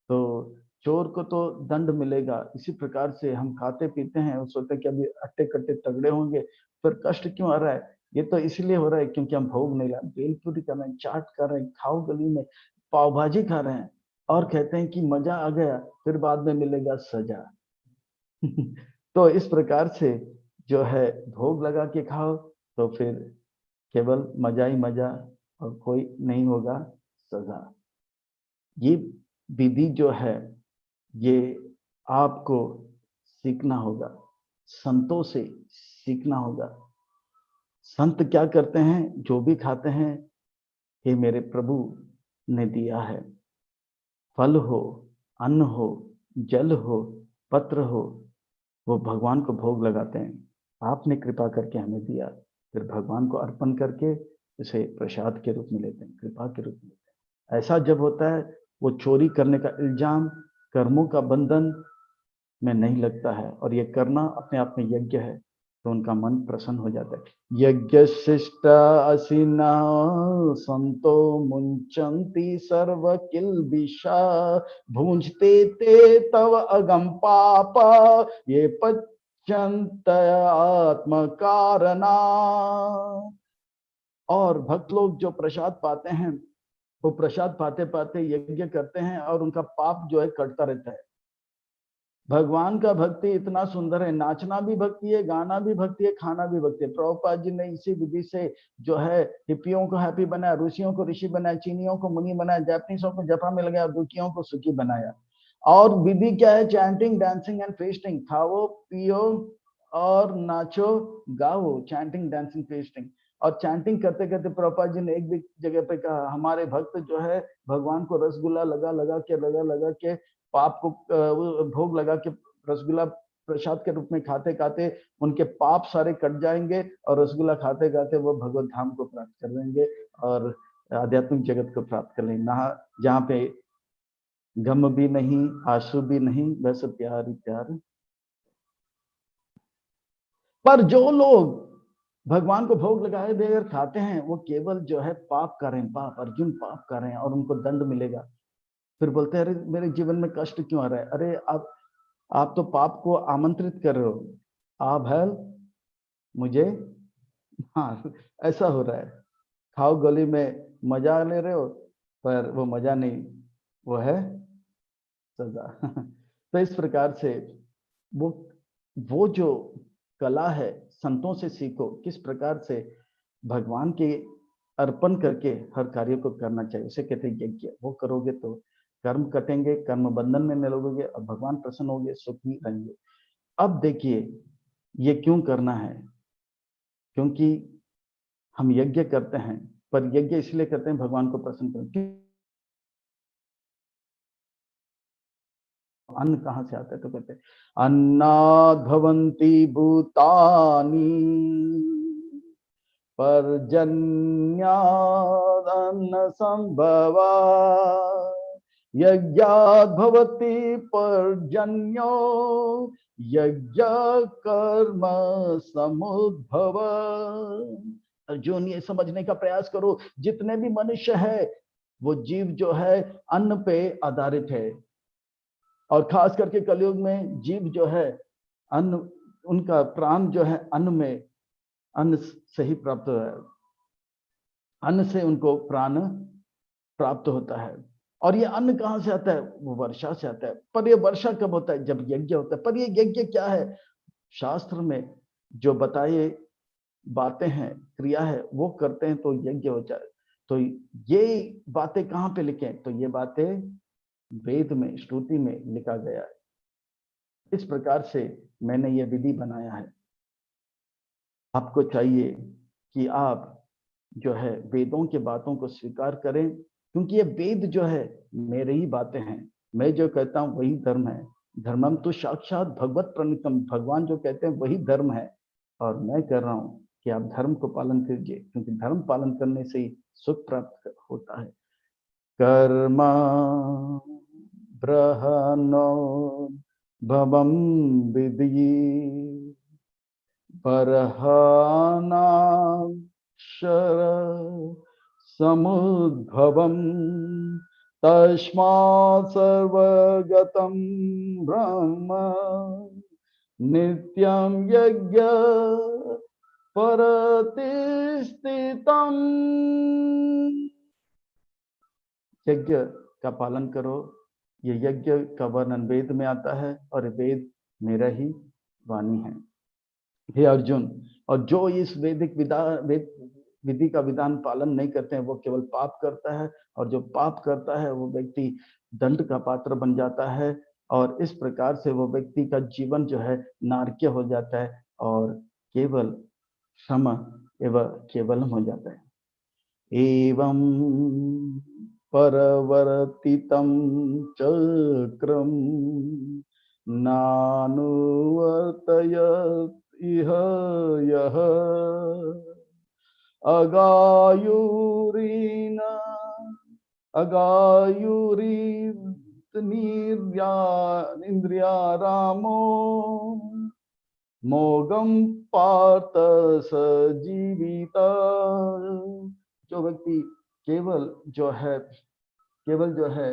तो चोर को तो दंड मिलेगा। इसी प्रकार से हम खाते पीते हैं, सोचते कि अभी अट्टे कट्टे तगड़े होंगे, पर कष्ट क्यों आ रहा है? ये तो इसलिए हो रहा है क्योंकि हम भोग नहीं ला, भेलपूरी कर रहे हैं, चाट कर रहे हैं, खाओ गली में पाव भाजी खा रहे हैं और कहते हैं कि मजा आ गया, फिर बाद में मिलेगा सजा। तो इस प्रकार से जो है भोग लगा के खाओ तो फिर केवल मजा ही मजा और कोई नहीं होगा सजा। ये विधि जो है ये आपको सीखना होगा, संतों से सीखना होगा। संत क्या करते हैं? जो भी खाते हैं ये मेरे प्रभु ने दिया है, फल हो, अन्न हो, जल हो, पत्र हो, वो भगवान को भोग लगाते हैं। आपने कृपा करके हमें दिया, फिर भगवान को अर्पण करके इसे प्रसाद के रूप में लेते हैं, कृपा के रूप में लेते हैं। ऐसा जब होता है वो चोरी करने का इल्जाम कर्मों का बंधन में नहीं लगता है और ये करना अपने आप में यज्ञ है, तो उनका मन प्रसन्न हो जाता है। यज्ञ शिष्ट असिना संतो मुंचंती सर्व किल्बिषा भूंजते ते तव अगम पाप ये पच्यंत आत्म कारना। और भक्त लोग जो प्रसाद पाते हैं वो प्रसाद पाते पाते यज्ञ करते हैं और उनका पाप जो है कटता रहता है। भगवान का भक्ति इतना सुंदर है, नाचना भी भक्ति है, गाना भी भक्ति है, खाना भी भक्ति है। प्रभुपाद जी ने इसी विधि से जो है हिप्पियों को हैप्पी बनाया, ऋषियों को ऋषि बनाया, चीनियों को मुनि बनाया, जापानीसों को जपा में लगाया, दुखियों को सुखी बनाया। और विधि क्या है? Chanting, dancing and feasting. खाओ पियो और नाचो गाओ, चैंटिंग डांसिंग फेस्टिंग। और चैंटिंग करते करते प्रभुपाद जी ने एक भी जगह पे कहा हमारे भक्त जो है भगवान को रसगुल्ला लगा लगा के पाप को भोग लगा के रसगुल्ला प्रसाद के रूप में खाते खाते उनके पाप सारे कट जाएंगे और रसगुल्ला खाते खाते वो भगवत धाम को प्राप्त कर लेंगे और आध्यात्मिक जगत को प्राप्त कर लेंगे, जहाँ पे गम भी नहीं, आंसू भी नहीं, बस प्यार ही प्यार। पर जो लोग भगवान को भोग लगाए बगैर खाते हैं वो केवल जो है पाप कर रहे हैं, पाप अर्जुन पाप कर रहे हैं और उनको दंड मिलेगा। फिर बोलते हैं अरे मेरे जीवन में कष्ट क्यों आ रहा है? अरे आप आप तो पाप को आमंत्रित कर रहे हो, आप हेल्प मुझे, हाँ ऐसा हो रहा है। खाओ गली में मजा ले रहे हो, पर वो मजा नहीं, वो है सजा। तो इस प्रकार से वो वो जो कला है, संतों से सीखो किस प्रकार से भगवान के अर्पण करके हर कार्य को करना चाहिए। उसे कहते हैं यज्ञ। वो करोगे तो कर्म कटेंगे, कर्म बंधन में न लगोगे और भगवान प्रसन्न होंगे, सुखी रहेंगे। अब देखिए ये क्यों करना है, क्योंकि हम यज्ञ करते हैं, पर यज्ञ इसलिए करते हैं भगवान को प्रसन्न करने। अन्न कहाँ से आता है, तो कहते हैं अन्नाद् भवन्ति भूतानि पर्जन्याद् अन्न संभवा यज्ञाद् भवति पर्जन्यो यज्ञ कर्म समुद्भव। अर्जुन ये समझने का प्रयास करो, जितने भी मनुष्य है वो जीव जो है अन्न पे आधारित है, और खास करके कलयुग में जीव जो है अन्न, उनका प्राण जो है अन्न में, अन्न से ही प्राप्त है, अन्न से उनको प्राण प्राप्त होता है। और ये अन्न कहाँ से आता है, वो वर्षा से आता है। पर ये वर्षा कब होता है, जब यज्ञ होता है। पर ये यज्ञ क्या है, शास्त्र में जो बताए बातें हैं, क्रिया है, वो करते हैं तो यज्ञ हो जाए। तो ये बातें कहाँ पे लिखे, तो ये बातें वेद में, श्रुति में लिखा गया है। इस प्रकार से मैंने ये विधि बनाया है। आपको चाहिए कि आप जो है वेदों के बातों को स्वीकार करें, क्योंकि ये वेद जो है मेरे ही बातें हैं। मैं जो कहता हूँ वही धर्म है। धर्मम तो साक्षात भगवत प्रणीतम, भगवान जो कहते हैं वही धर्म है। और मैं कह रहा हूँ कि आप धर्म को पालन कीजिए, क्योंकि धर्म पालन करने से ही सुख प्राप्त होता है। कर्म ब्रहनो भवम विधि परहाना शर समुद्भवम तस्मात् सर्वगतं ब्रह्म नित्यं यज्ञ परतिष्ठितम्। यज्ञ का पालन करो। ये यज्ञ का वर्णन वेद में आता है और वेद मेरा ही वाणी है। हे अर्जुन, और जो इस वैदिक विधि का विधान पालन नहीं करते हैं वो केवल पाप करता है, और जो पाप करता है वो व्यक्ति दंड का पात्र बन जाता है, और इस प्रकार से वो व्यक्ति का जीवन जो है नारकीय हो जाता है और केवल श्रम एवं केवलम हो जाता है। एवं परवर्तितं चक्रम नानुवर्तयत् इह यः अगायुरीन अगायुरीन्द्रियारामो मोगम पार्थ स जीविता। जो व्यक्ति केवल जो है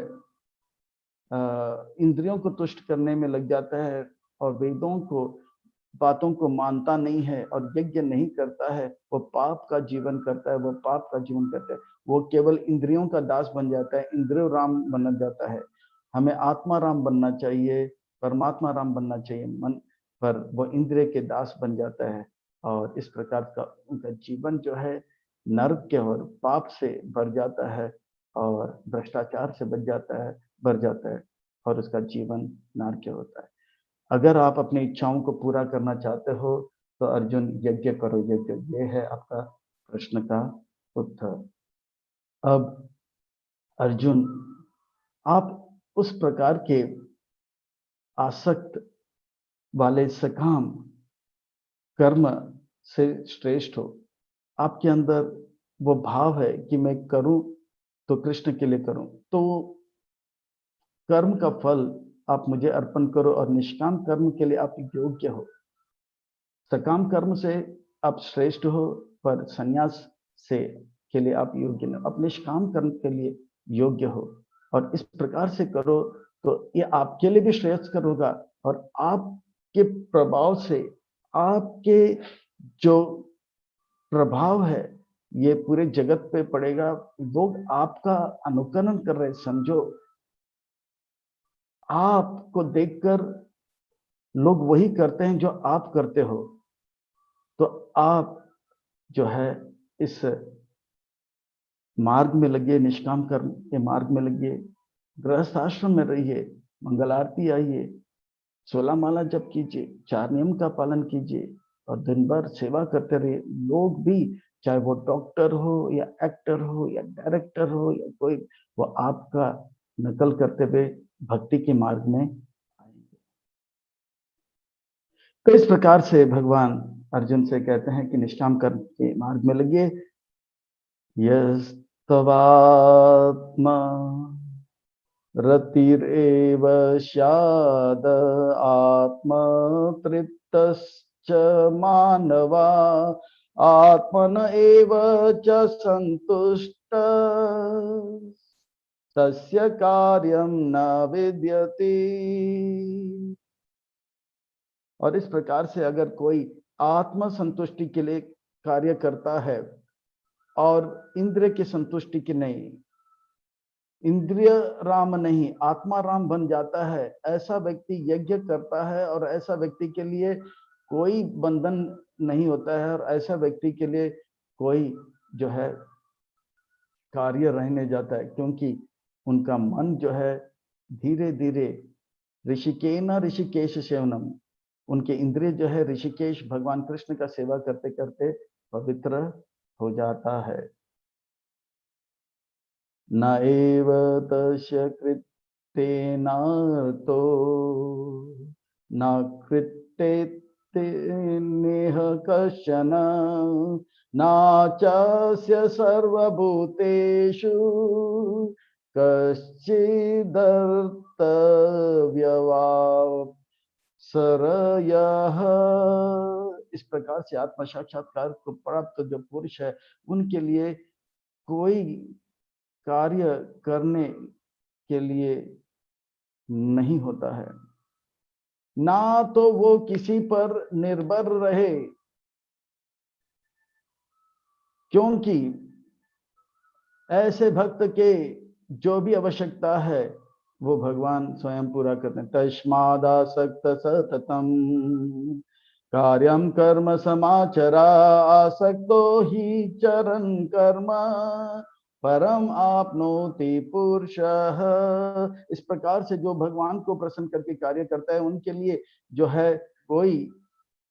इंद्रियों को तुष्ट करने में लग जाता है और वेदों को बातों को मानता नहीं है और यज्ञ नहीं करता है, वो पाप का जीवन करता है, वो पाप का जीवन करता है। वो केवल इंद्रियों का दास बन जाता है, इंद्रियों राम बन जाता है। हमें आत्मा राम बनना चाहिए, परमात्मा राम बनना चाहिए मन, पर वो इंद्रिय के दास बन जाता है और इस प्रकार का उनका जीवन जो है नरक के और पाप से भर जाता है और भ्रष्टाचार से बच जाता है, भर जाता है, और उसका जीवन नरक होता है। अगर आप अपनी इच्छाओं को पूरा करना चाहते हो तो अर्जुन यज्ञ करो, यज्ञ। ये है आपका प्रश्न का उत्तर। अब अर्जुन, आप उस प्रकार के आसक्त वाले सकाम कर्म से श्रेष्ठ हो। आपके अंदर वो भाव है कि मैं करूं तो कृष्ण के लिए करूं, तो कर्म का फल आप मुझे अर्पण करो, और निष्काम कर्म के लिए आप योग्य हो। सकाम कर्म से आप श्रेष्ठ हो, पर संन्यास से के लिए आप योग्य नहीं, आप निष्काम कर्म के लिए योग्य हो। और इस प्रकार से करो तो ये आपके लिए भी श्रेयस्कर होगा और आपके प्रभाव से, आपके जो प्रभाव है ये पूरे जगत पे पड़ेगा। लोग आपका अनुकरण कर रहे, समझो आपको देखकर लोग वही करते हैं जो आप करते हो। तो आप जो है इस मार्ग में लगिए, निष्काम कर्म के मार्ग में लगिए, गृहस्थ आश्रम में रहिए, मंगल आरती आइए, 16 माला जप कीजिए, 4 नियम का पालन कीजिए और दिन भर सेवा करते रहिए। लोग भी, चाहे वो डॉक्टर हो या एक्टर हो या डायरेक्टर हो या कोई, वो आपका नकल करते हुए भक्ति के मार्ग में आएंगे। तो इस प्रकार से भगवान अर्जुन से कहते हैं कि निष्काम कर्म के मार्ग में लगिए। यस्तवात्मा रतिरेव स्याद आत्मतृप्तश्च मानवा आत्मन एव च संतुष्ट तस्य कार्यं न विद्यते। और इस प्रकार से अगर कोई आत्म संतुष्टि के लिए कार्य करता है और इंद्रिय की संतुष्टि की नहीं, इंद्रिय राम नहीं आत्मा राम बन जाता है, ऐसा व्यक्ति यज्ञ करता है और ऐसा व्यक्ति के लिए कोई बंधन नहीं होता है और ऐसा व्यक्ति के लिए कोई जो है कार्य रहने जाता है, क्योंकि उनका मन जो है धीरे धीरे ऋषिकेन ऋषिकेश सेवनम, उनके इंद्रिय जो है ऋषिकेश भगवान कृष्ण का सेवा करते करते पवित्र हो जाता है। न एव तस्य कृत्येनार्तो न कृत्येते नेह कश्चन नाचस्य सर्वभूतेषु कश्चिदर्थव्यवाप्सरयः। इस प्रकार से आत्म साक्षात्कार को प्राप्त जो पुरुष है उनके लिए कोई कार्य करने के लिए नहीं होता है, ना तो वो किसी पर निर्भर रहे, क्योंकि ऐसे भक्त के जो भी आवश्यकता है वो भगवान स्वयं पूरा करते हैं। तस्मादासक्त सततम कार्यम कर्म समाचरा आसक्तो ही चरन कर्म परम आपनोति पुरुषः। इस प्रकार से जो भगवान को प्रसन्न करके कार्य करता है उनके लिए जो है कोई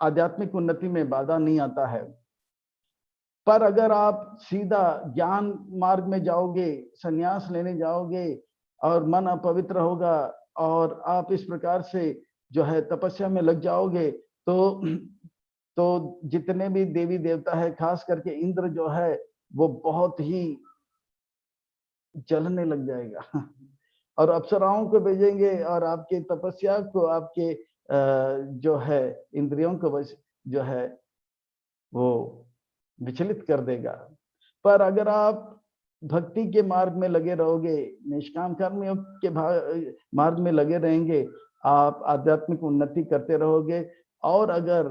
आध्यात्मिक उन्नति में बाधा नहीं आता है। पर अगर आप सीधा ज्ञान मार्ग में जाओगे, संन्यास लेने जाओगे और मन अपवित्र होगा और आप इस प्रकार से जो है तपस्या में लग जाओगे तो जितने भी देवी देवता है, खास करके इंद्र जो है वो बहुत ही जलने लग जाएगा और अप्सराओं को भेजेंगे और आपके तपस्या को, आपके जो है इंद्रियों को जो है वो विचलित कर देगा। पर अगर आप भक्ति के मार्ग में लगे रहोगे, निष्काम कर्म योग के मार्ग में लगे रहेंगे, आप आध्यात्मिक उन्नति करते रहोगे। और अगर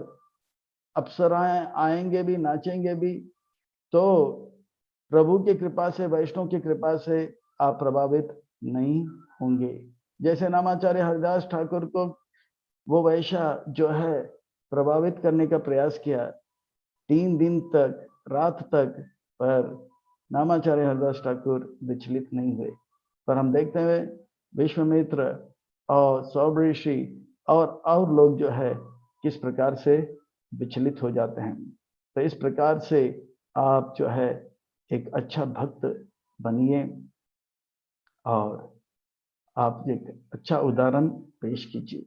अप्सराएं आएंगे भी, नाचेंगे भी, तो प्रभु की कृपा से, वैष्णव की कृपा से आप प्रभावित नहीं होंगे। जैसे नामाचार्य हरिदास ठाकुर को वो वैशा जो है प्रभावित करने का प्रयास किया 3 दिन तक, रात तक, पर नामाचार्य हरिदास ठाकुर विचलित नहीं हुए। पर हम देखते हैं विश्वामित्र और सौभऋषि और लोग जो है किस प्रकार से विचलित हो जाते हैं। तो इस प्रकार से आप जो है एक अच्छा भक्त बनिए और आप एक अच्छा उदाहरण पेश कीजिए।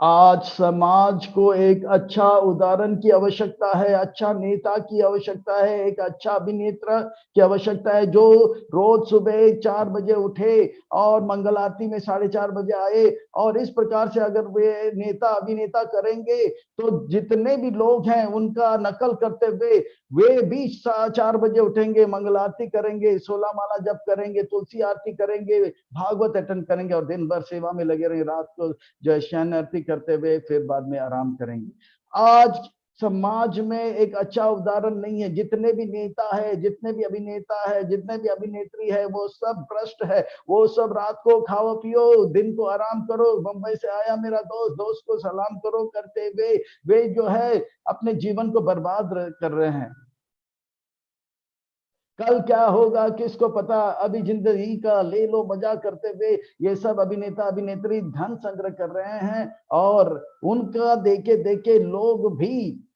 आज समाज को एक अच्छा उदाहरण की आवश्यकता है, अच्छा नेता की आवश्यकता है, एक अच्छा अभिनेता की आवश्यकता है, जो रोज सुबह 4 बजे उठे और मंगल आरती में 4:30 बजे आए। और इस प्रकार से अगर वे नेता अभिनेता करेंगे तो जितने भी लोग हैं उनका नकल करते हुए वे भी 4 बजे उठेंगे, मंगल आरती करेंगे, 16 माला जप करेंगे, तुलसी आरती करेंगे, भागवत अटेंड करेंगे और दिन भर सेवा में लगे रहेंगे। रात को जो है शयन आरती करते हुए फिर बाद में आराम करेंगे। आज समाज में एक अच्छा उदाहरण नहीं है। जितने भी नेता है, जितने भी अभिनेता है, जितने भी अभिनेत्री है, वो सब भ्रष्ट है। वो सब रात को खाओ पियो, दिन को आराम करो, मुंबई से आया मेरा दोस्त, दोस्त को सलाम करो करते हुए वे जो है अपने जीवन को बर्बाद कर रहे हैं। कल क्या होगा किसको पता। अभी जिंदगी का ले लो मजा करते हुए ये सब अभिनेता अभिनेत्री धन संग्रह कर रहे हैं और उनका देखे देखे लोग भी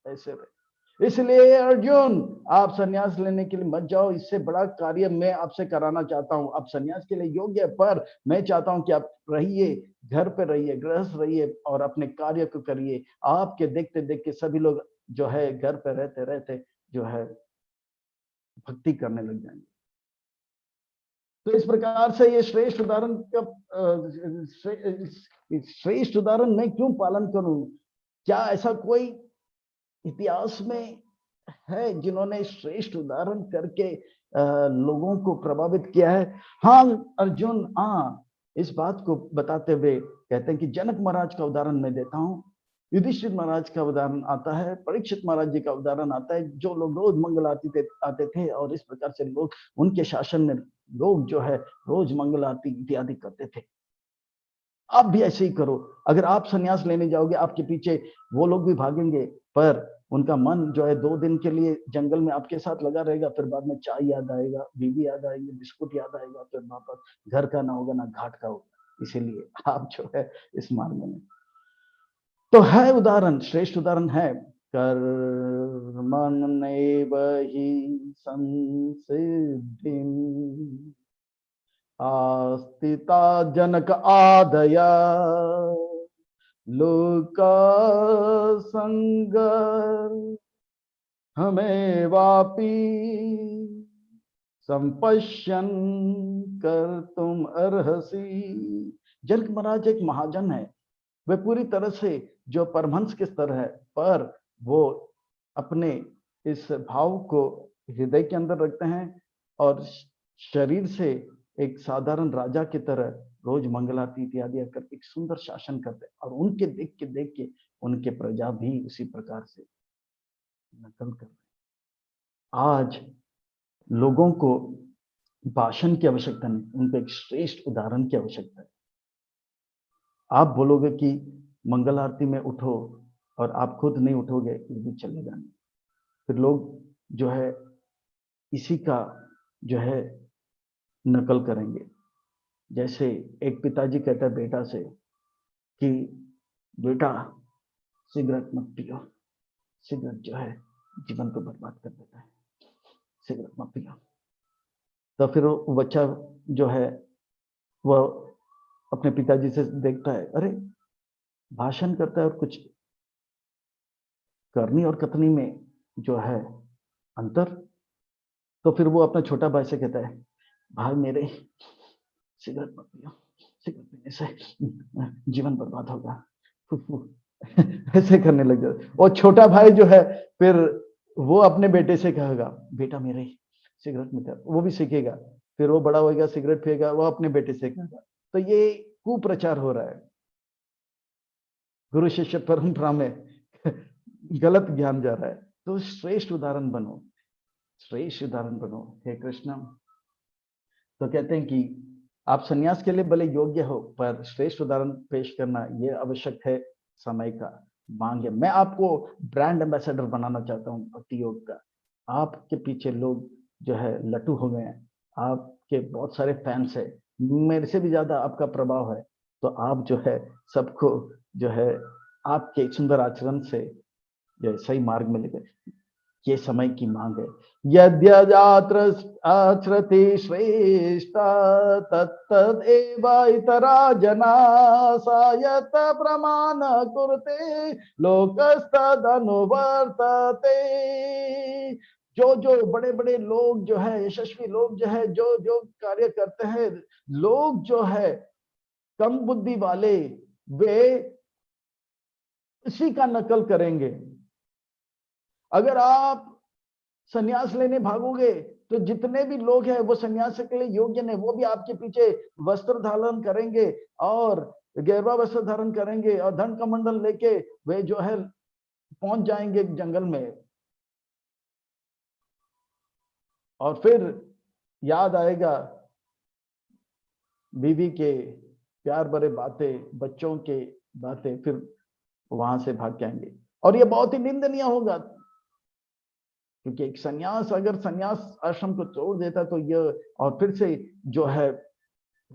ऐसे रहे। इसलिए अर्जुन, आप संन्यास लेने के लिए मत जाओ। इससे बड़ा कार्य मैं आपसे कराना चाहता हूं। आप संन्यास के लिए योग्य है, पर मैं चाहता हूं कि आप रहिए, घर पे रहिए, गृहस्थ रहिए और अपने कार्य को करिए। आपके देखते देखते सभी लोग जो है घर पे रहते रहते जो है भक्ति करने लग जाएंगे। तो इस प्रकार से ये श्रेष्ठ उदाहरण का श्रेष्ठ उदाहरण मैं क्यों पालन करूं? क्या ऐसा कोई इतिहास में है जिन्होंने श्रेष्ठ उदाहरण करके लोगों को प्रभावित किया है? हाँ अर्जुन, हाँ, इस बात को बताते हुए कहते हैं कि जनक महाराज का उदाहरण मैं देता हूं, युधिष्ठिर महाराज का उदाहरण आता है, परीक्षित महाराज जी का उदाहरण आता है, जो लोग रोज मंगल आते थे और इस प्रकार से लोग उनके शासन में लोग जो है रोज मंगल आरती इत्यादि करते थे। आप भी ऐसे ही करो। अगर आप संन्यास लेने जाओगे, आपके पीछे वो लोग भी भागेंगे, पर उनका मन जो है 2 दिन के लिए जंगल में आपके साथ लगा रहेगा, फिर बाद में चाय याद आएगा, बीवी याद आएगी, बिस्कुट याद आएगा, फिर वापस घर का ना होगा ना घाट का होगा। इसीलिए आप जो है इस मार्ग में तो है उदाहरण, श्रेष्ठ उदाहरण है। कर्मण्येव हि संसिद्धिम् आस्थिता जनक आदया लोक संग हमें वापी संपश्यन कर तुम अर्हसी। जनक महाराज एक महाजन है। वे पूरी तरह से जो परमहंस के स्तर है, पर वो अपने इस भाव को हृदय के अंदर रखते हैं और शरीर से एक साधारण राजा की तरह रोज मंगलाती इत्यादि कर एक सुंदर शासन करते हैं। और उनके देख के उनके प्रजा भी उसी प्रकार से नकल कर रहे। आज लोगों को भाषण की आवश्यकता नहीं, उनको एक श्रेष्ठ उदाहरण की आवश्यकता है। आप बोलोगे कि मंगल आरती में उठो और आप खुद नहीं उठोगे, ये भी चलेगा नहीं। फिर लोग जो है इसी का जो है नकल करेंगे। जैसे एक पिताजी कहता है बेटा से कि बेटा सिगरेट मत पियो, सिगरेट जो है जीवन को बर्बाद कर देता है, सिगरेट मत पियो। तो फिर वो बच्चा जो है वह अपने पिताजी से देखता है, अरे भाषण करता है और कुछ करनी और कथनी में जो है अंतर। तो फिर वो अपना छोटा भाई से कहता है, भाई मेरे सिगरेट मत पियो, सिगरेट पीने से जीवन बर्बाद होगा। ऐसे करने लग जाता। और छोटा भाई जो है फिर वो अपने बेटे से कहेगा, बेटा मेरे सिगरेट मत, वो भी सीखेगा। फिर वो बड़ा होगा, सिगरेट पिएगा, वो अपने बेटे से कहेगा। तो ये कुप्रचार हो रहा है। गुरु शिष्य परंपरा में गलत ज्ञान जा रहा है। तो श्रेष्ठ उदाहरण बनो, श्रेष्ठ उदाहरण बनो। हे कृष्ण, तो कहते हैं कि आप संन्यास के लिए भले योग्य हो, पर श्रेष्ठ उदाहरण पेश करना यह आवश्यक है, समय का मांग है। मैं आपको ब्रांड एम्बेसडर बनाना चाहता हूँ भक्ति योग का। आपके पीछे लोग जो है लट्टू हो गए हैं, आपके बहुत सारे फैंस है, मेरे से भी ज्यादा आपका प्रभाव है। तो आप जो है सबको जो है आपके सुंदर आचरण से जो सही मार्ग में लेकर ये समय की मांग है। यद्यजात्र आचरति श्रेष्ठा तत्तदेव इतरा जना सायत प्रमाण कुरुते लोकस्तदनुवर्तते। जो बड़े बड़े लोग जो है, यशस्वी लोग जो है, जो जो कार्य करते हैं, लोग जो है कम बुद्धि वाले, वे इसी का नकल करेंगे। अगर आप संन्यास लेने भागोगे तो जितने भी लोग हैं वो संन्यास के लिए योग्य नहीं, वो भी आपके पीछे वस्त्र धारण करेंगे और गेरुआ वस्त्र धारण करेंगे और धन कमंडल लेके वे जो है पहुंच जाएंगे जंगल में। और फिर याद आएगा बीवी के प्यार भरे बातें, बच्चों के बातें, फिर वहां से भाग के आएंगे। और ये बहुत ही निंदनीय होगा, क्योंकि एक सन्यास अगर सन्यास आश्रम को तोड़ देता तो ये, और फिर से जो है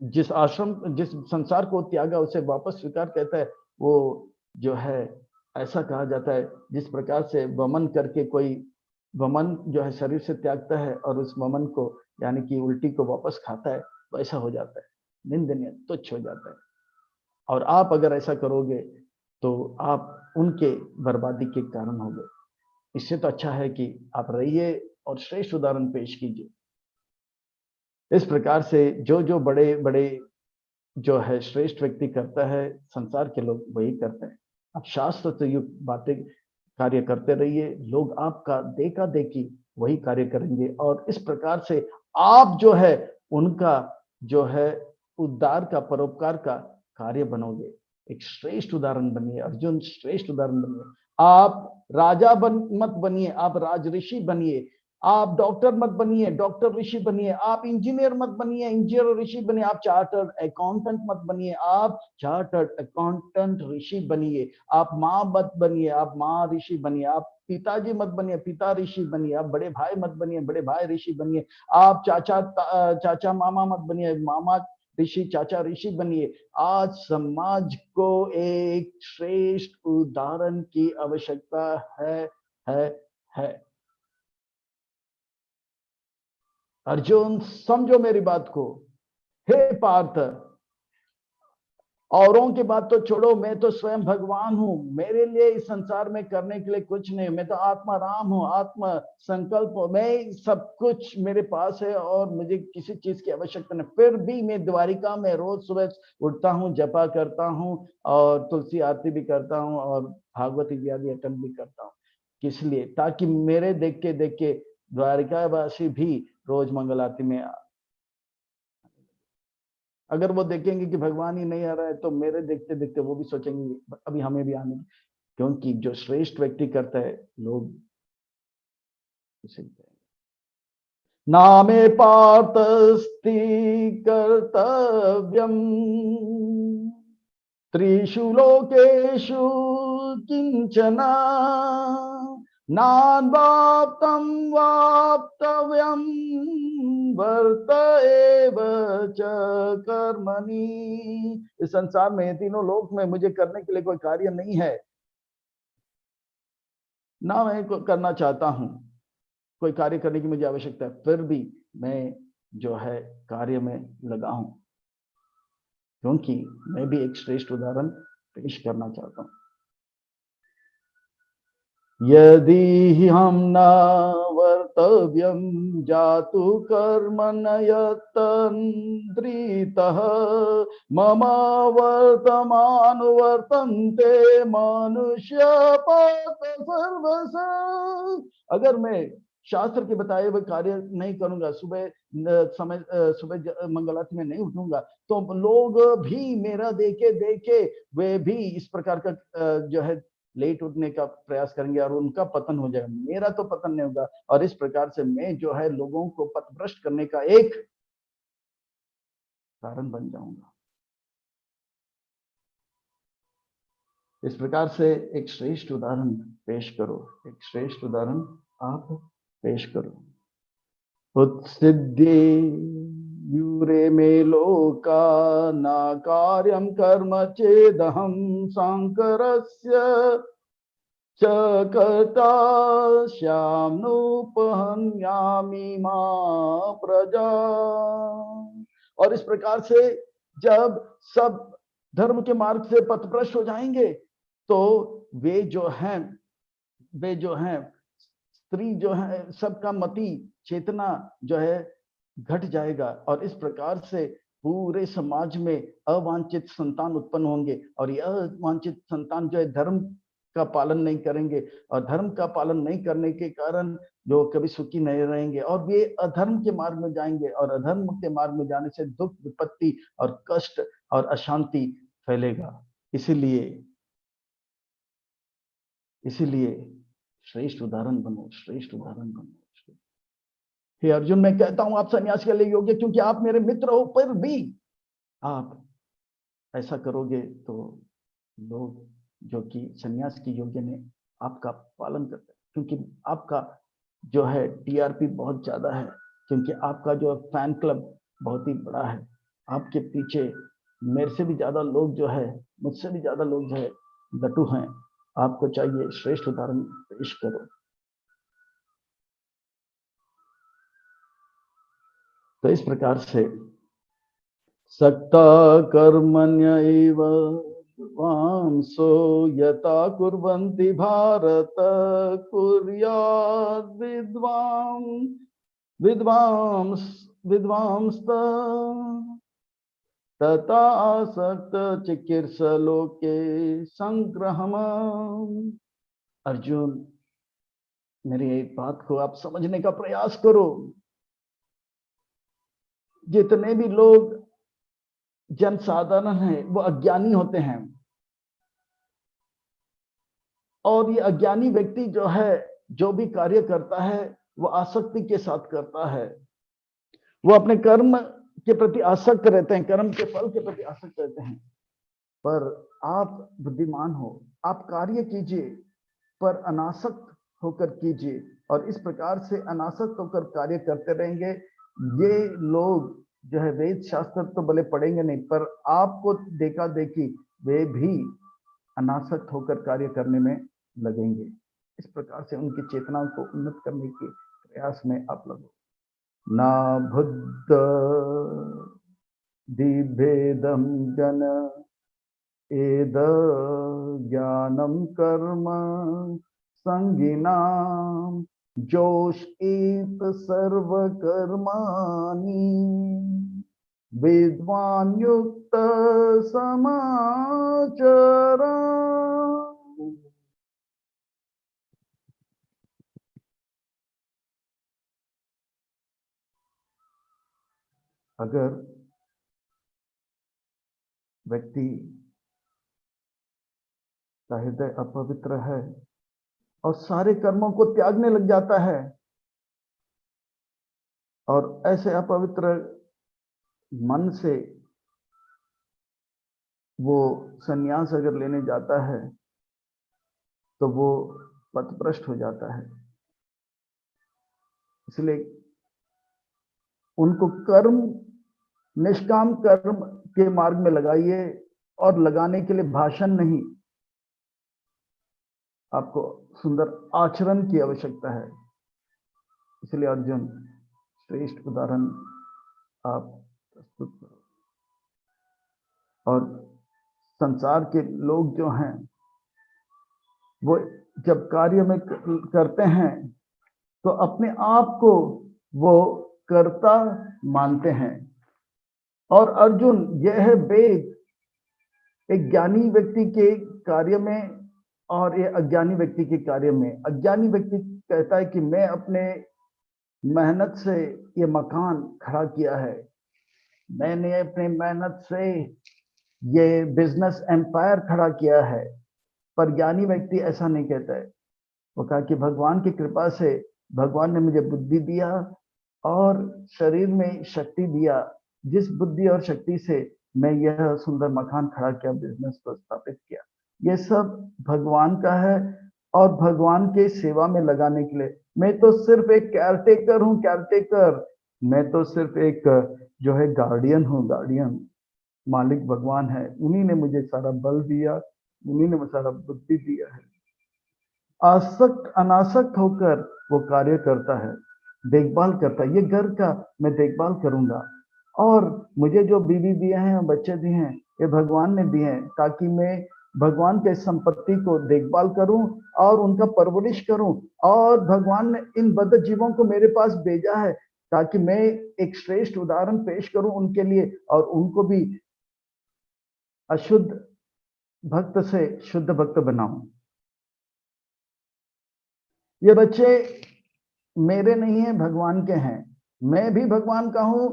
जिस आश्रम जिस संसार को त्यागा उसे वापस स्वीकार कहता है, वो जो है ऐसा कहा जाता है जिस प्रकार से वमन करके कोई वमन जो है शरीर से त्यागता है और उस वमन को यानी कि उल्टी को वापस खाता है, वैसा हो जाता है, निंदनीय, तुच्छ हो जाता है। और आप अगर ऐसा करोगे तो आप उनके बर्बादी के कारण होगे। इससे तो अच्छा है कि आप रहिए और श्रेष्ठ उदाहरण पेश कीजिए। इस प्रकार से जो जो बड़े बड़े जो है श्रेष्ठ व्यक्ति करता है, संसार के लोग वही करते हैं। आप शास्त्र से युक्त बातें कार्य करते रहिए, लोग आपका देखा देखी वही कार्य करेंगे और इस प्रकार से आप जो है उनका जो है उद्धार का, परोपकार का कार्य बनोगे। एक श्रेष्ठ उदाहरण बनिए, अर्जुन श्रेष्ठ उदाहरण बनिए। आप राजा मत बनिए, आप राज ऋषि बनिए। आप डॉक्टर मत बनिए, डॉक्टर ऋषि बनिए। आप इंजीनियर मत बनिए, इंजीनियर ऋषि बनिए। आप चार्टर्ड अकाउंटेंट मत बनिए, आप चार्टर्ड अकाउंटेंट ऋषि बनिए। आप माँ मत बनिए, आप माँ ऋषि बनिए। आप पिताजी मत बनिए, पिता ऋषि बनिए। आप बड़े भाई मत बनिए, बड़े भाई ऋषि बनिए। आप चाचा मामा मत बनिए, मामा ऋषि, चाचा ऋषि बनिए। आज समाज को एक श्रेष्ठ उदाहरण की आवश्यकता है है। अर्जुन समझो मेरी बात को। हे पार्थ, औरों की बात तो छोड़ो, मैं तो स्वयं भगवान हूं। मेरे लिए इस संसार में करने के लिए कुछ नहीं। मैं तो आत्मा राम हूं, आत्मा संकल्प हूं। मैं सब कुछ मेरे पास है और मुझे किसी चीज की आवश्यकता नहीं। फिर भी मैं द्वारिका में रोज सुबह उठता हूँ, जपा करता हूँ और तुलसी आरती भी करता हूँ और भागवत इत्यादि अटेंड भी करता हूँ। किस लिए? ताकि मेरे देख के द्वारिका वासी भी रोज मंगल आरती में, अगर वो देखेंगे कि भगवान ही नहीं आ रहा है तो मेरे देखते देखते वो भी सोचेंगे अभी हमें भी आने। क्योंकि जो श्रेष्ठ व्यक्ति करता है लोग उसे नामे पार्थस्ति कर्तव्यम त्रिषु लोकेषु किंचन नावाप्तं वाप्तव्यं वर्त एव च कर्मणि। इस संसार में, तीनों लोक में मुझे करने के लिए कोई कार्य नहीं है, ना मैं करना चाहता हूं। कोई कार्य करने की मुझे आवश्यकता है, फिर भी मैं जो है कार्य में लगा हूं, क्योंकि मैं भी एक श्रेष्ठ उदाहरण पेश करना चाहता हूं। यदि हम न वर्तव्यं जातु कर्मण्यतन्द्रितः मम वर्तमानुवर्तन्ते मनुष्य पात सर्वश। अगर मैं शास्त्र के बताए हुए कार्य नहीं करूंगा, सुबह मंगलारती में नहीं उठूंगा, तो लोग भी मेरा देखे देखे वे भी इस प्रकार का जो है लेट उठने का प्रयास करेंगे और उनका पतन हो जाएगा, मेरा तो पतन नहीं होगा। और इस प्रकार से मैं जो है लोगों को पथभ्रष्ट करने का एक कारण बन जाऊंगा। इस प्रकार से एक श्रेष्ठ उदाहरण पेश करो, एक श्रेष्ठ उदाहरण आप पेश करो। उत्सिद्धि यूरे मे लोका न कार्यं कर्म चेदहं शंकरस्य चकता श्यामनुपहन्यामि मां प्रजा। और इस प्रकार से जब सब धर्म के मार्ग से पथभ्रष्ट हो जाएंगे तो वे जो हैं स्त्री जो है, सबका मति चेतना जो है घट जाएगा और इस प्रकार से पूरे समाज में अवांछित संतान उत्पन्न होंगे और यह अवांछित संतान जो है धर्म का पालन नहीं करेंगे और धर्म का पालन नहीं करने के कारण जो कभी सुखी नहीं रहेंगे और वे अधर्म के मार्ग में जाएंगे और अधर्म के मार्ग में जाने से दुख विपत्ति और कष्ट और अशांति फैलेगा। इसीलिए श्रेष्ठ उदाहरण बनो, श्रेष्ठ उदाहरण बनो। हे अर्जुन, मैं कहता हूं आप सन्यास के लिए योग्य क्योंकि आप मेरे मित्र हो, पर भी आप ऐसा करोगे तो लोग जो कि सन्यास के योग्य ने आपका पालन करते हैं, क्योंकि आपका जो है टीआरपी बहुत ज्यादा है, क्योंकि आपका जो फैन क्लब बहुत ही बड़ा है, आपके पीछे मेरे से भी ज्यादा लोग जो है, मुझसे भी ज्यादा लोग जो है लटू हैं। आपको चाहिए श्रेष्ठ उदाहरण पेश करो। तो इस प्रकार से सक्ता कर्मण्यैव वांसो यथा कुर्वन्ति भारत कुर्याद् विद्वांस तथा आसक्त चिकीर्षलोके संग्रहम्। अर्जुन, मेरी एक बात को आप समझने का प्रयास करो। जितने भी लोग जनसाधारण हैं वो अज्ञानी होते हैं और ये अज्ञानी व्यक्ति जो है जो भी कार्य करता है वो आसक्ति के साथ करता है, वो अपने कर्म के प्रति आसक्त रहते हैं, कर्म के फल के प्रति आसक्त रहते हैं। पर आप बुद्धिमान हो, आप कार्य कीजिए पर अनासक्त होकर कीजिए और इस प्रकार से अनासक्त होकर कार्य करते रहेंगे। ये लोग जो है वेद शास्त्र तो भले पढ़ेंगे नहीं पर आपको देखा देखी वे भी अनासक्त होकर कार्य करने में लगेंगे। इस प्रकार से उनकी चेतनाओं को उन्नत करने के प्रयास में आप लगो। ना बुद्ध दिभेदम जन एद ज्ञानम कर्म संगिनाम जोश इत सर्व कर्माणि विद्वान युक्त समाचार। अगर व्यक्ति का हृदय अपवित्र है और सारे कर्मों को त्यागने लग जाता है और ऐसे अपवित्र मन से वो सन्यास अगर लेने जाता है तो वो पथभ्रष्ट हो जाता है। इसलिए उनको कर्म निष्काम कर्म के मार्ग में लगाइए और लगाने के लिए भाषण नहीं, आपको सुंदर आचरण की आवश्यकता है। इसलिए अर्जुन, श्रेष्ठ उदाहरण आप प्रस्तुत करो। और संसार के लोग जो हैं वो जब कार्य में करते हैं तो अपने आप को वो कर्ता मानते हैं। और अर्जुन, यह है भेद एक ज्ञानी व्यक्ति के कार्य में और ये अज्ञानी व्यक्ति के कार्य में। अज्ञानी व्यक्ति कहता है कि मैं अपने मेहनत से ये मकान खड़ा किया है, मैंने अपने मेहनत से ये बिजनेस एम्पायर खड़ा किया है। पर ज्ञानी व्यक्ति ऐसा नहीं कहता है। वो कहा कि भगवान की कृपा से भगवान ने मुझे बुद्धि दिया और शरीर में शक्ति दिया, जिस बुद्धि और शक्ति से मैं यह सुंदर मकान खड़ा किया, बिजनेस को स्थापित किया, ये सब भगवान का है और भगवान के सेवा में लगाने के लिए मैं तो सिर्फ एक केयरटेकर हूँ। केयरटेकर, मैं तो सिर्फ एक जो है गार्डियन हूँ, गार्डियन। मालिक भगवान है, उन्हीं ने मुझे सारा बल दिया, उन्हीं ने मुझे सारा बुद्धि दिया है। आसक्त अनासक्त होकर वो कार्य करता है, देखभाल करता है। ये घर का मैं देखभाल करूंगा, और मुझे जो बीवी दिए हैं, बच्चे दिए हैं, ये भगवान ने दिए हैं, ताकि मैं भगवान के संपत्ति को देखभाल करूं और उनका परवरिश करूं। और भगवान ने इन बद्ध जीवों को मेरे पास भेजा है ताकि मैं एक श्रेष्ठ उदाहरण पेश करूं उनके लिए, और उनको भी अशुद्ध भक्त से शुद्ध भक्त बनाऊं। ये बच्चे मेरे नहीं है, भगवान के हैं। मैं भी भगवान का हूं।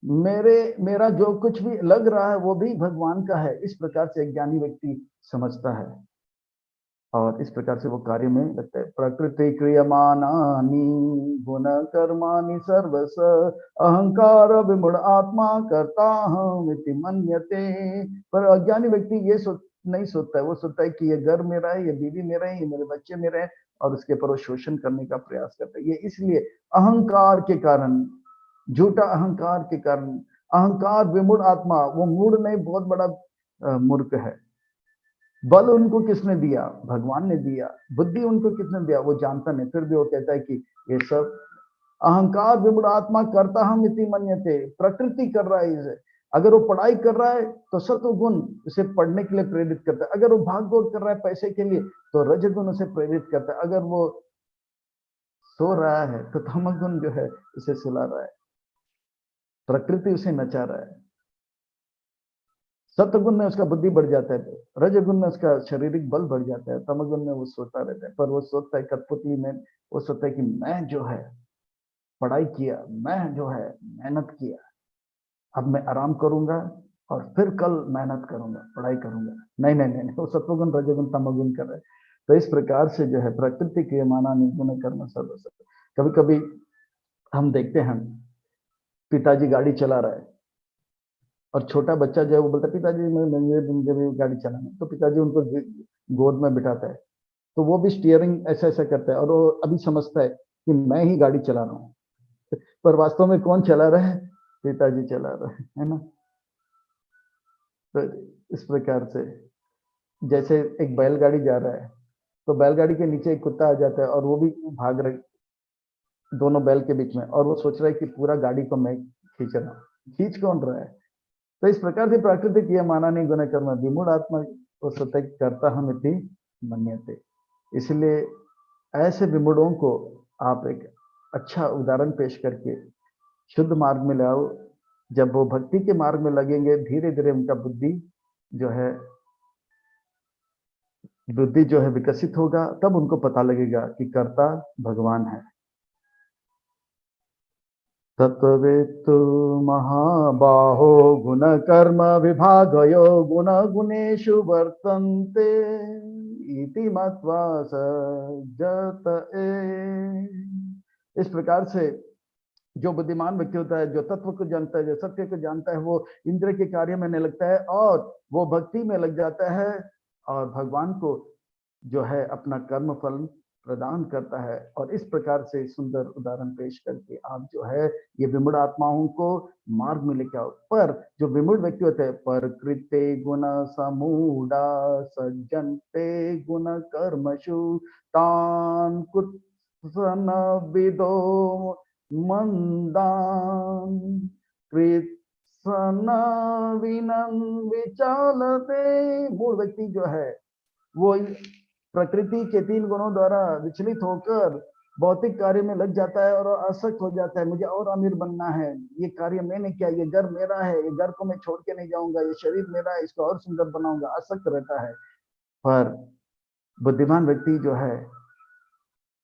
मेरा जो कुछ भी लग रहा है वो भी भगवान का है। इस प्रकार से एक ज्ञानी व्यक्ति समझता है, और इस प्रकार से वो कार्य में लगता है। प्रकृति क्रियमाणानि गुण कर्माणि सर्वस अहंकार विमूढ़ आत्मा करता हूं इति मन्यते। पर अज्ञानी व्यक्ति ये नहीं सोचता है। वो सोचता है कि ये घर मेरा है, ये बीवी मेरा है, ये मेरे बच्चे मेरे हैं, और उसके पर वो शोषण करने का प्रयास करता है। ये इसलिए अहंकार के कारण, झूठा अहंकार के कारण। अहंकार विमूढ़ आत्मा, वो मूढ़ नहीं, बहुत बड़ा मूर्ख है। बल उनको किसने दिया? भगवान ने दिया। बुद्धि उनको किसने दिया? वो जानता नहीं, फिर भी वो कहता है कि ये सब अहंकार विमूढ़ आत्मा करता हम इति मन्यते। प्रकृति कर रहा है इसे। अगर वो पढ़ाई कर रहा है तो सत्व गुण उसे पढ़ने के लिए प्रेरित करता है। अगर वो भाग दौड़ कर रहा है पैसे के लिए तो रजगुण उसे प्रेरित करता है। अगर वो सो रहा है तो तमगुण जो है उसे सुला रहा है। प्रकृति उसे नचा रहा है। सत्वगुण में उसका बुद्धि बढ़ जाता है, रजगुण में उसका शारीरिक बल बढ़ जाता है, तमगुण में वो सोता रहता है। पर वो सोचता है कठपुतली में, वो सोचता है कि मैं जो है पढ़ाई किया, मैं जो है मेहनत किया, अब मैं आराम करूंगा और फिर कल मेहनत करूंगा, पढ़ाई करूंगा। नहीं नहीं नहीं, वो सत्वगुण रजगुण तमगुण कर रहे हैं। तो इस प्रकार से जो है प्रकृति के माना निर्गुण कर्म सर्वस। कभी कभी हम देखते हैं, पिताजी गाड़ी चला रहा है और छोटा बच्चा जो है वो बोलता है पिताजी मुझे भी गाड़ी चलाना है। तो पिताजी उनको गोद में बिठाता है, तो वो भी स्टीयरिंग ऐसा ऐसा करता है, और वो अभी समझता है कि मैं ही गाड़ी चला रहा हूँ। पर वास्तव में कौन चला रहा है? पिताजी चला रहा है ना। तो इस प्रकार से जैसे एक बैलगाड़ी जा रहा है, तो बैलगाड़ी के नीचे एक कुत्ता आ जाता है और वो भी भाग रहा है दोनों बैल के बीच में, और वो सोच रहा है कि पूरा गाड़ी को मैं खींच रहा हूँ। खींच कौन रहा है? तो इस प्रकार से प्राकृतिक ये माना नहीं गुण कर्म विमूढ़ आत्मा को सत्य करता हम इति मन्यते। इसलिए ऐसे विमूढ़ों को आप एक अच्छा उदाहरण पेश करके शुद्ध मार्ग में लाओ। जब वो भक्ति के मार्ग में लगेंगे, धीरे धीरे उनका बुद्धि जो है विकसित होगा, तब उनको पता लगेगा कि कर्ता भगवान है। तत्वेत्तु महाबाहो गुण कर्म विभागयो गुण गुणेषु वर्तन्ते इति मत्वा सज्जत। इस प्रकार से जो बुद्धिमान व्यक्ति होता है, जो तत्व को जानता है, जो सत्य को जानता है, वो इंद्र के कार्य में नहीं लगता है और वो भक्ति में लग जाता है, और भगवान को जो है अपना कर्म फल प्रदान करता है। और इस प्रकार से सुंदर उदाहरण पेश करके आप जो है ये विमूढ़ आत्माओं को मार्ग में लेके आओ। पर जो विमूढ़ व्यक्ति होते हैं, पर कृते गुण समूढ़ा सज्जनते गुण कर्मशु तान कुत्सन विदो मंदान कृत्सन विनं विचालते। मूल व्यक्ति जो है वो प्रकृति के 3 गुणों द्वारा विचलित होकर भौतिक कार्य में लग जाता है और आसक्त हो जाता है। मुझे और अमीर बनना है, ये कार्य मैंने किया, ये घर मेरा है, ये घर को मैं छोड़ के नहीं जाऊंगा, ये शरीर मेरा है, इसको और सुंदर बनाऊंगा, आसक्त रहता है। पर बुद्धिमान व्यक्ति जो है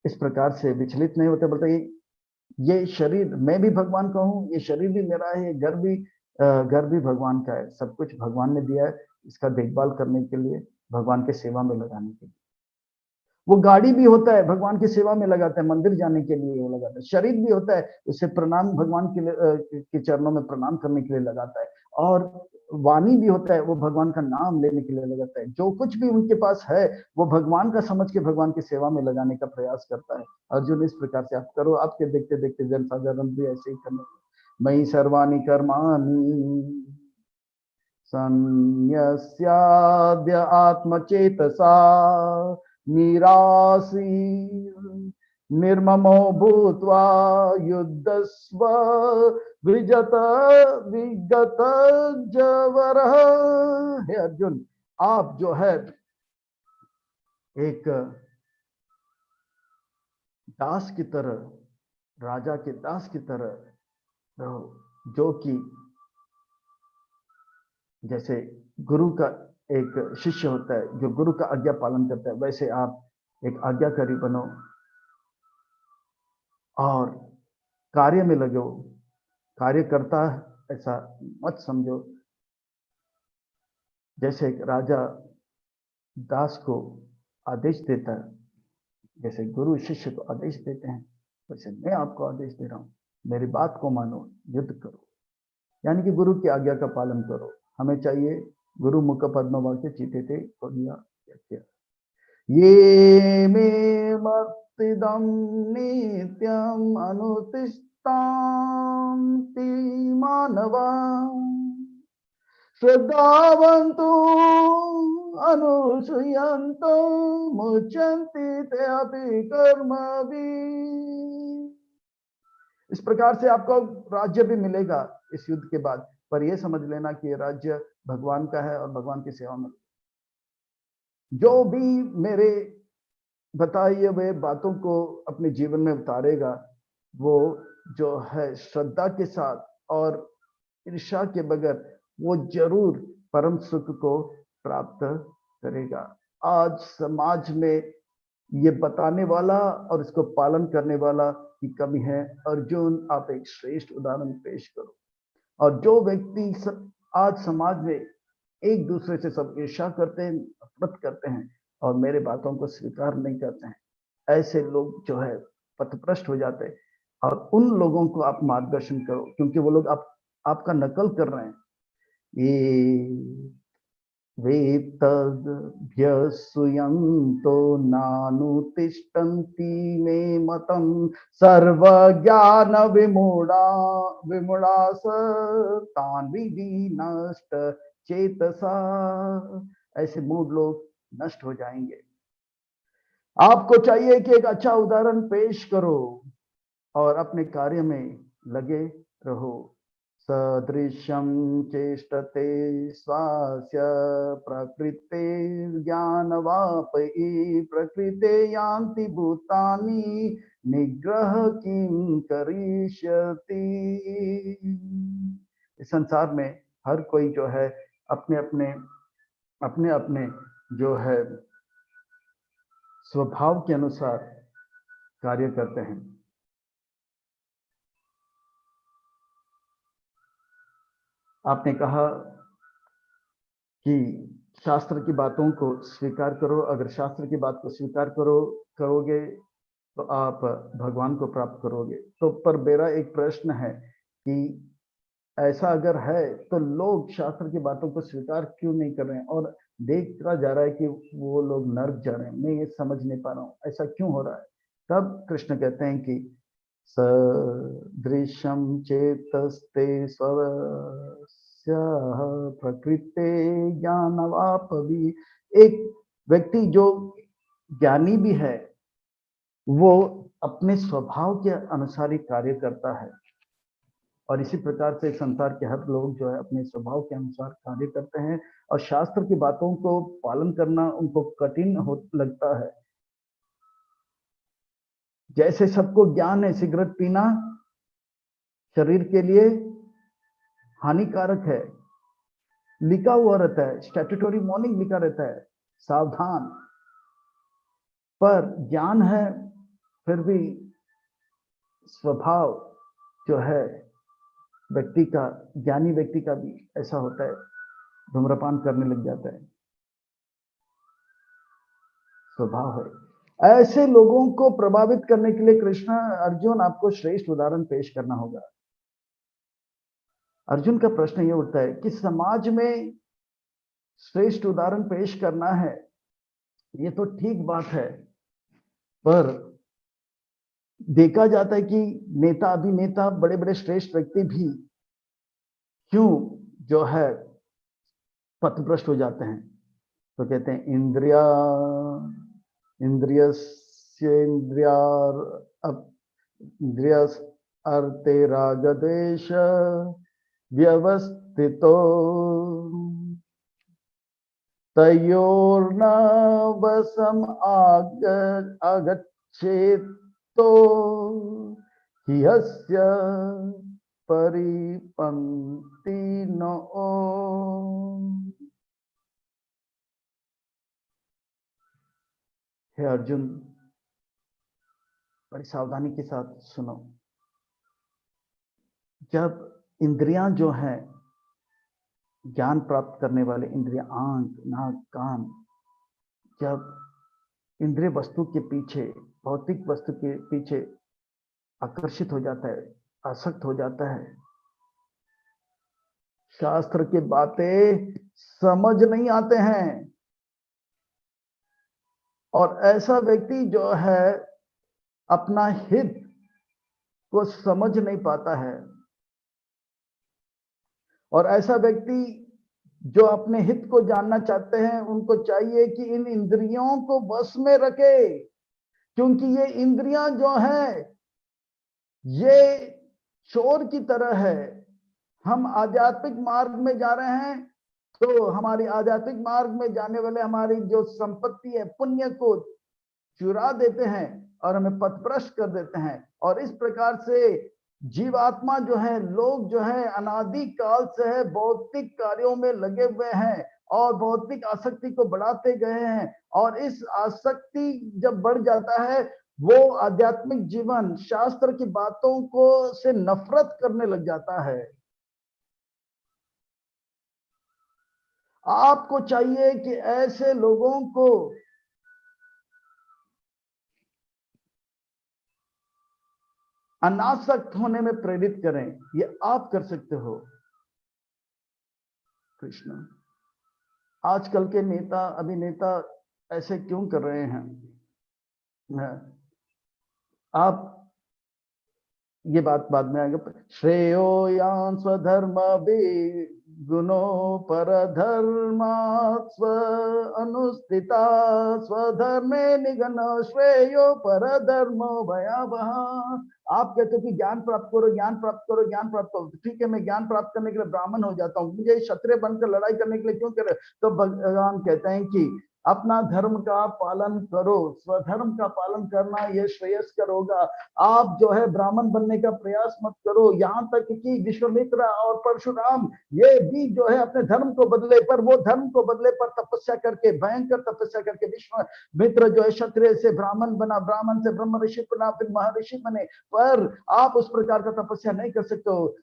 इस प्रकार से विचलित नहीं होते, बोलते ये शरीर मैं भी भगवान का हूँ, ये शरीर भी मेरा है, ये घर भी भगवान का है, सब कुछ भगवान ने दिया है इसका देखभाल करने के लिए, भगवान के सेवा में लगाने के लिए। वो गाड़ी भी होता है भगवान की सेवा में लगाता है, मंदिर जाने के लिए वो लगाता है। शरीर भी होता है, उसे प्रणाम भगवान के चरणों में प्रणाम करने के लिए लगाता है। और वाणी भी होता है, वो भगवान का नाम लेने के लिए लगाता है। जो कुछ भी उनके पास है वो भगवान का समझ के भगवान की सेवा में लगाने का प्रयास करता है। अर्जुन, इस प्रकार से आप करो, आपके देखते देखते जनसाधारण भी ऐसे ही करने। मयि सर्वाणि कर्माणि संन्यस्याद्य आत्मचेतसा निरासी निर्ममो भूत्वा युद्धस्व विजत विगत जवर। हे अर्जुन, आप जो है एक दास की तरह, राजा के दास की तरह रहो, जो कि जैसे गुरु का एक शिष्य होता है जो गुरु का आज्ञा पालन करता है, वैसे आप एक आज्ञाकारी बनो और कार्य में लगो। कार्य करता ऐसा मत समझो। जैसे एक राजा दास को आदेश देता है, जैसे गुरु शिष्य को आदेश देते हैं, वैसे मैं आपको आदेश दे रहा हूं, मेरी बात को मानो, युद्ध करो, यानी कि गुरु की आज्ञा का पालन करो। हमें चाहिए गुरु मुख पद्म वाक्य चीते थे ये मे मत्तिदं नित्यम् अनुतिष्ठन्ति मानवा श्रद्धावन्तु अनुसूयन्तो मुच्यन्ते ते अपि कर्मभिः। इस प्रकार से आपको राज्य भी मिलेगा इस युद्ध के बाद, पर यह समझ लेना कि यह राज्य भगवान का है और भगवान की सेवा में जो भी मेरे बताइए हुए बातों को अपने जीवन में उतारेगा, वो जो है श्रद्धा के साथ और ईर्ष्या के बगैर, वो जरूर परम सुख को प्राप्त करेगा। आज समाज में ये बताने वाला और इसको पालन करने वाला की कमी है। अर्जुन, आप एक श्रेष्ठ उदाहरण पेश करो। और जो व्यक्ति आज समाज में एक दूसरे से सब ईर्ष्या करते हैं, नफरत करते हैं और मेरे बातों को स्वीकार नहीं करते हैं, ऐसे लोग जो है पथभ्रष्ट हो जाते हैं। और उन लोगों को आप मार्गदर्शन करो, क्योंकि वो लोग आपका नकल कर रहे हैं। ये वेत्तद्भ्यसूयन्तो नानुतिष्ठन्ति मे मतं सर्वज्ञान विमूढ़ास तान् विधि नष्ट चेतसा। ऐसे मूढ़ लोग नष्ट हो जाएंगे। आपको चाहिए कि एक अच्छा उदाहरण पेश करो और अपने कार्य में लगे रहो। सदृशं चेष्टते स्वास्य प्रकृते ज्ञानवापि प्रकृते यान्ति भूतानि निग्रह किं करिष्यति। इस संसार में हर कोई जो है अपने अपने जो है स्वभाव के अनुसार कार्य करते हैं। आपने कहा कि शास्त्र की बातों को स्वीकार करो। अगर शास्त्र की बात को स्वीकार करोगे तो आप भगवान को प्राप्त करोगे। तो पर मेरा एक प्रश्न है कि ऐसा अगर है तो लोग शास्त्र की बातों को स्वीकार क्यों नहीं कर रहे हैं और देखा जा रहा है कि वो लोग नर्क जा रहे हैं। मैं ये समझ नहीं पा रहा हूँ, ऐसा क्यों हो रहा है। तब कृष्ण कहते हैं कि सदृशं चेतस्ते स्वस्य प्रकृते ज्ञानवापवि। एक व्यक्ति जो ज्ञानी भी है, वो अपने स्वभाव के अनुसार ही कार्य करता है। और इसी प्रकार से संसार के हर लोग जो है अपने स्वभाव के अनुसार कार्य करते हैं और शास्त्र की बातों को पालन करना उनको कठिन हो लगता है। जैसे सबको ज्ञान है सिगरेट पीना शरीर के लिए हानिकारक है, लिखा हुआ रहता है, स्टैट्यूटरी वार्निंग लिखा रहता है, सावधान। पर ज्ञान है फिर भी स्वभाव जो है व्यक्ति का, ज्ञानी व्यक्ति का भी ऐसा होता है, धूम्रपान करने लग जाता है, स्वभाव है। ऐसे लोगों को प्रभावित करने के लिए कृष्ण अर्जुन आपको श्रेष्ठ उदाहरण पेश करना होगा। अर्जुन का प्रश्न यह उठता है कि समाज में श्रेष्ठ उदाहरण पेश करना है, ये तो ठीक बात है, पर देखा जाता है कि नेता अभिनेता बड़े बड़े श्रेष्ठ व्यक्ति भी क्यों जो है पथभ्रष्ट हो जाते हैं। तो कहते हैं इंद्रिया इंद्रियस्येन्द्रियार इंद्रियस अर्थे रागद्वेष व्यवस्थितो तयोर्न वसम आगच्छेतो ह्यस्य परिपंक्ति नो। हे अर्जुन, बड़ी सावधानी के साथ सुनो। जब इंद्रियां जो हैं, ज्ञान प्राप्त करने वाले इंद्रियां, आंख, नाक, कान, जब इंद्रिय वस्तु के पीछे, भौतिक वस्तु के पीछे आकर्षित हो जाता है, आसक्त हो जाता है, शास्त्र की बातें समझ नहीं आते हैं, और ऐसा व्यक्ति जो है अपना हित को समझ नहीं पाता है, और ऐसा व्यक्ति जो अपने हित को जानना चाहते हैं, उनको चाहिए कि इन इंद्रियों को वश में रखे, क्योंकि ये इंद्रियां जो है ये चोर की तरह है। हम आध्यात्मिक मार्ग में जा रहे हैं, तो हमारी आध्यात्मिक मार्ग में जाने वाले हमारी जो संपत्ति है, पुण्य को चुरा देते हैं और हमें पथभ्रष्ट कर देते हैं। और इस प्रकार से जीवात्मा जो है, लोग जो है, अनादि काल से है भौतिक कार्यों में लगे हुए हैं और भौतिक आसक्ति को बढ़ाते गए हैं, और इस आसक्ति जब बढ़ जाता है, वो आध्यात्मिक जीवन, शास्त्र की बातों को से नफरत करने लग जाता है। आपको चाहिए कि ऐसे लोगों को अनासक्त होने में प्रेरित करें। ये आप कर सकते हो। कृष्ण, आजकल के नेता, अभिनेता ऐसे क्यों कर रहे हैं? आप, ये बात बाद में आएगा। श्रेयो यान स्वधर्म गुणो पर धर्मा स्व अनुस्थिता स्वधर्मे निगन श्रेयो पर धर्मो भयावह। आप कहते हो कि ज्ञान प्राप्त करो, ज्ञान प्राप्त करो, ज्ञान प्राप्त करो। ठीक है, मैं ज्ञान प्राप्त करने के लिए ब्राह्मण हो जाता हूँ, मुझे क्षत्रिय बनकर लड़ाई करने के लिए क्यों करे? तो भगवान कहते हैं कि अपना धर्म का पालन करो, स्वधर्म का पालन करना ये श्रेयस्कर होगा। आप जो है ब्राह्मण बनने का प्रयास मत करो। यहाँ तक कि विश्वामित्र और परशुराम ये भी जो है अपने धर्म को बदले, पर वो धर्म को बदले पर तपस्या करके, भयंकर तपस्या करके विश्वामित्र जो है क्षत्रिय से ब्राह्मण बना, ब्राह्मण से ब्रह्म ऋषि बना, फिर महर्षि बने। पर आप उस प्रकार का तपस्या नहीं कर सकते हो।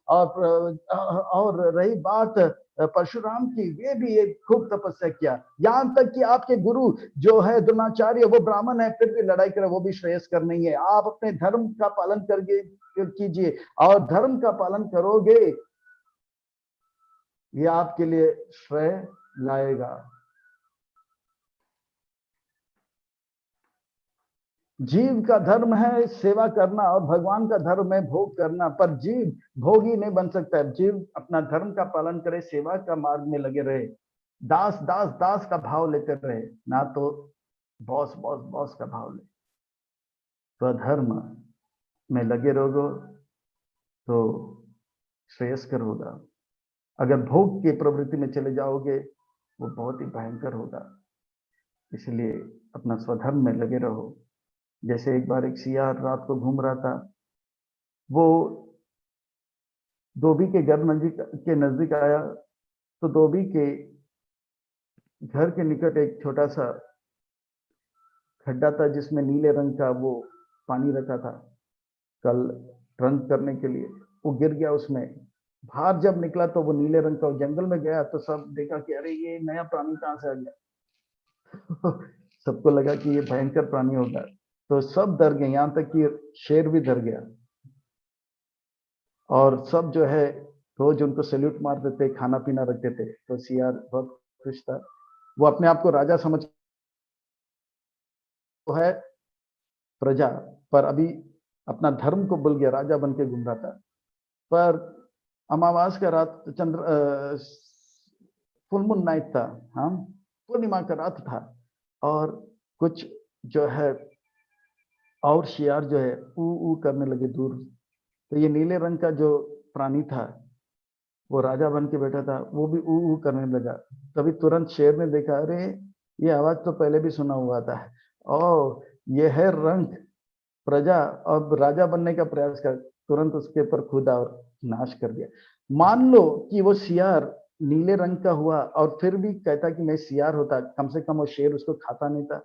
और रही बात परशुराम की, वे भी एक खूब तपस्या किया। यहाँ तक कि आपके गुरु जो है द्रोणाचार्य, वो ब्राह्मण है, फिर भी लड़ाई करे, वो भी श्रेयस्कर नहीं है। आप अपने धर्म का पालन करके कीजिए, और धर्म का पालन करोगे, ये आपके लिए श्रेय लाएगा। जीव का धर्म है सेवा करना, और भगवान का धर्म है भोग करना, पर जीव भोगी नहीं बन सकता है। जीव अपना धर्म का पालन करे, सेवा का मार्ग में लगे रहे, दास दास दास का भाव लेते रहे, ना तो बॉस बॉस बॉस का भाव ले। स्वधर्म में लगे रहोगे तो श्रेयस्कर होगा। अगर भोग की प्रवृत्ति में चले जाओगे, वो बहुत ही भयंकर होगा। इसलिए अपना स्वधर्म में लगे रहो। जैसे एक बार एक सियार रात को घूम रहा था, वो धोबी के घर के नजदीक आया, तो धोबी के घर के निकट एक छोटा सा खड्डा था, जिसमें नीले रंग का वो पानी रखा था कल रंग करने के लिए। वो गिर गया उसमें, बाहर जब निकला तो वो नीले रंग का। जंगल में गया तो सब देखा कि अरे ये नया प्राणी कहाँ से आ गया। सबको लगा कि ये भयंकर प्राणी होगा, तो सब डर गए, यहाँ तक कि शेर भी डर गया। और सब जो है रोज उनको सैल्यूट मार देते, खाना पीना रख देते। तो सियार बहुत खुश था, वो अपने आप को राजा समझ है प्रजा, पर अभी अपना धर्म को भूल गया, राजा बन के घूम रहा था। पर अमावास का रात, चंद्र फुल मून नाइट था, हाँ, पूर्णिमा का रात था, और कुछ जो है और शियार जो है ऊ करने लगे दूर। तो ये नीले रंग का जो प्राणी था वो राजा बन के बैठा था, वो भी ऊ करने लगा। तभी तुरंत शेर ने देखा, अरे ये आवाज तो पहले भी सुना हुआ था। ओ ये है रंग प्रजा, अब राजा बनने का प्रयास कर। तुरंत उसके ऊपर कूदा और नाश कर दिया। मान लो कि वो सियार नीले रंग का हुआ और फिर भी कहता कि मैं सियार होता, कम से कम वो शेर उसको खाता नहीं था।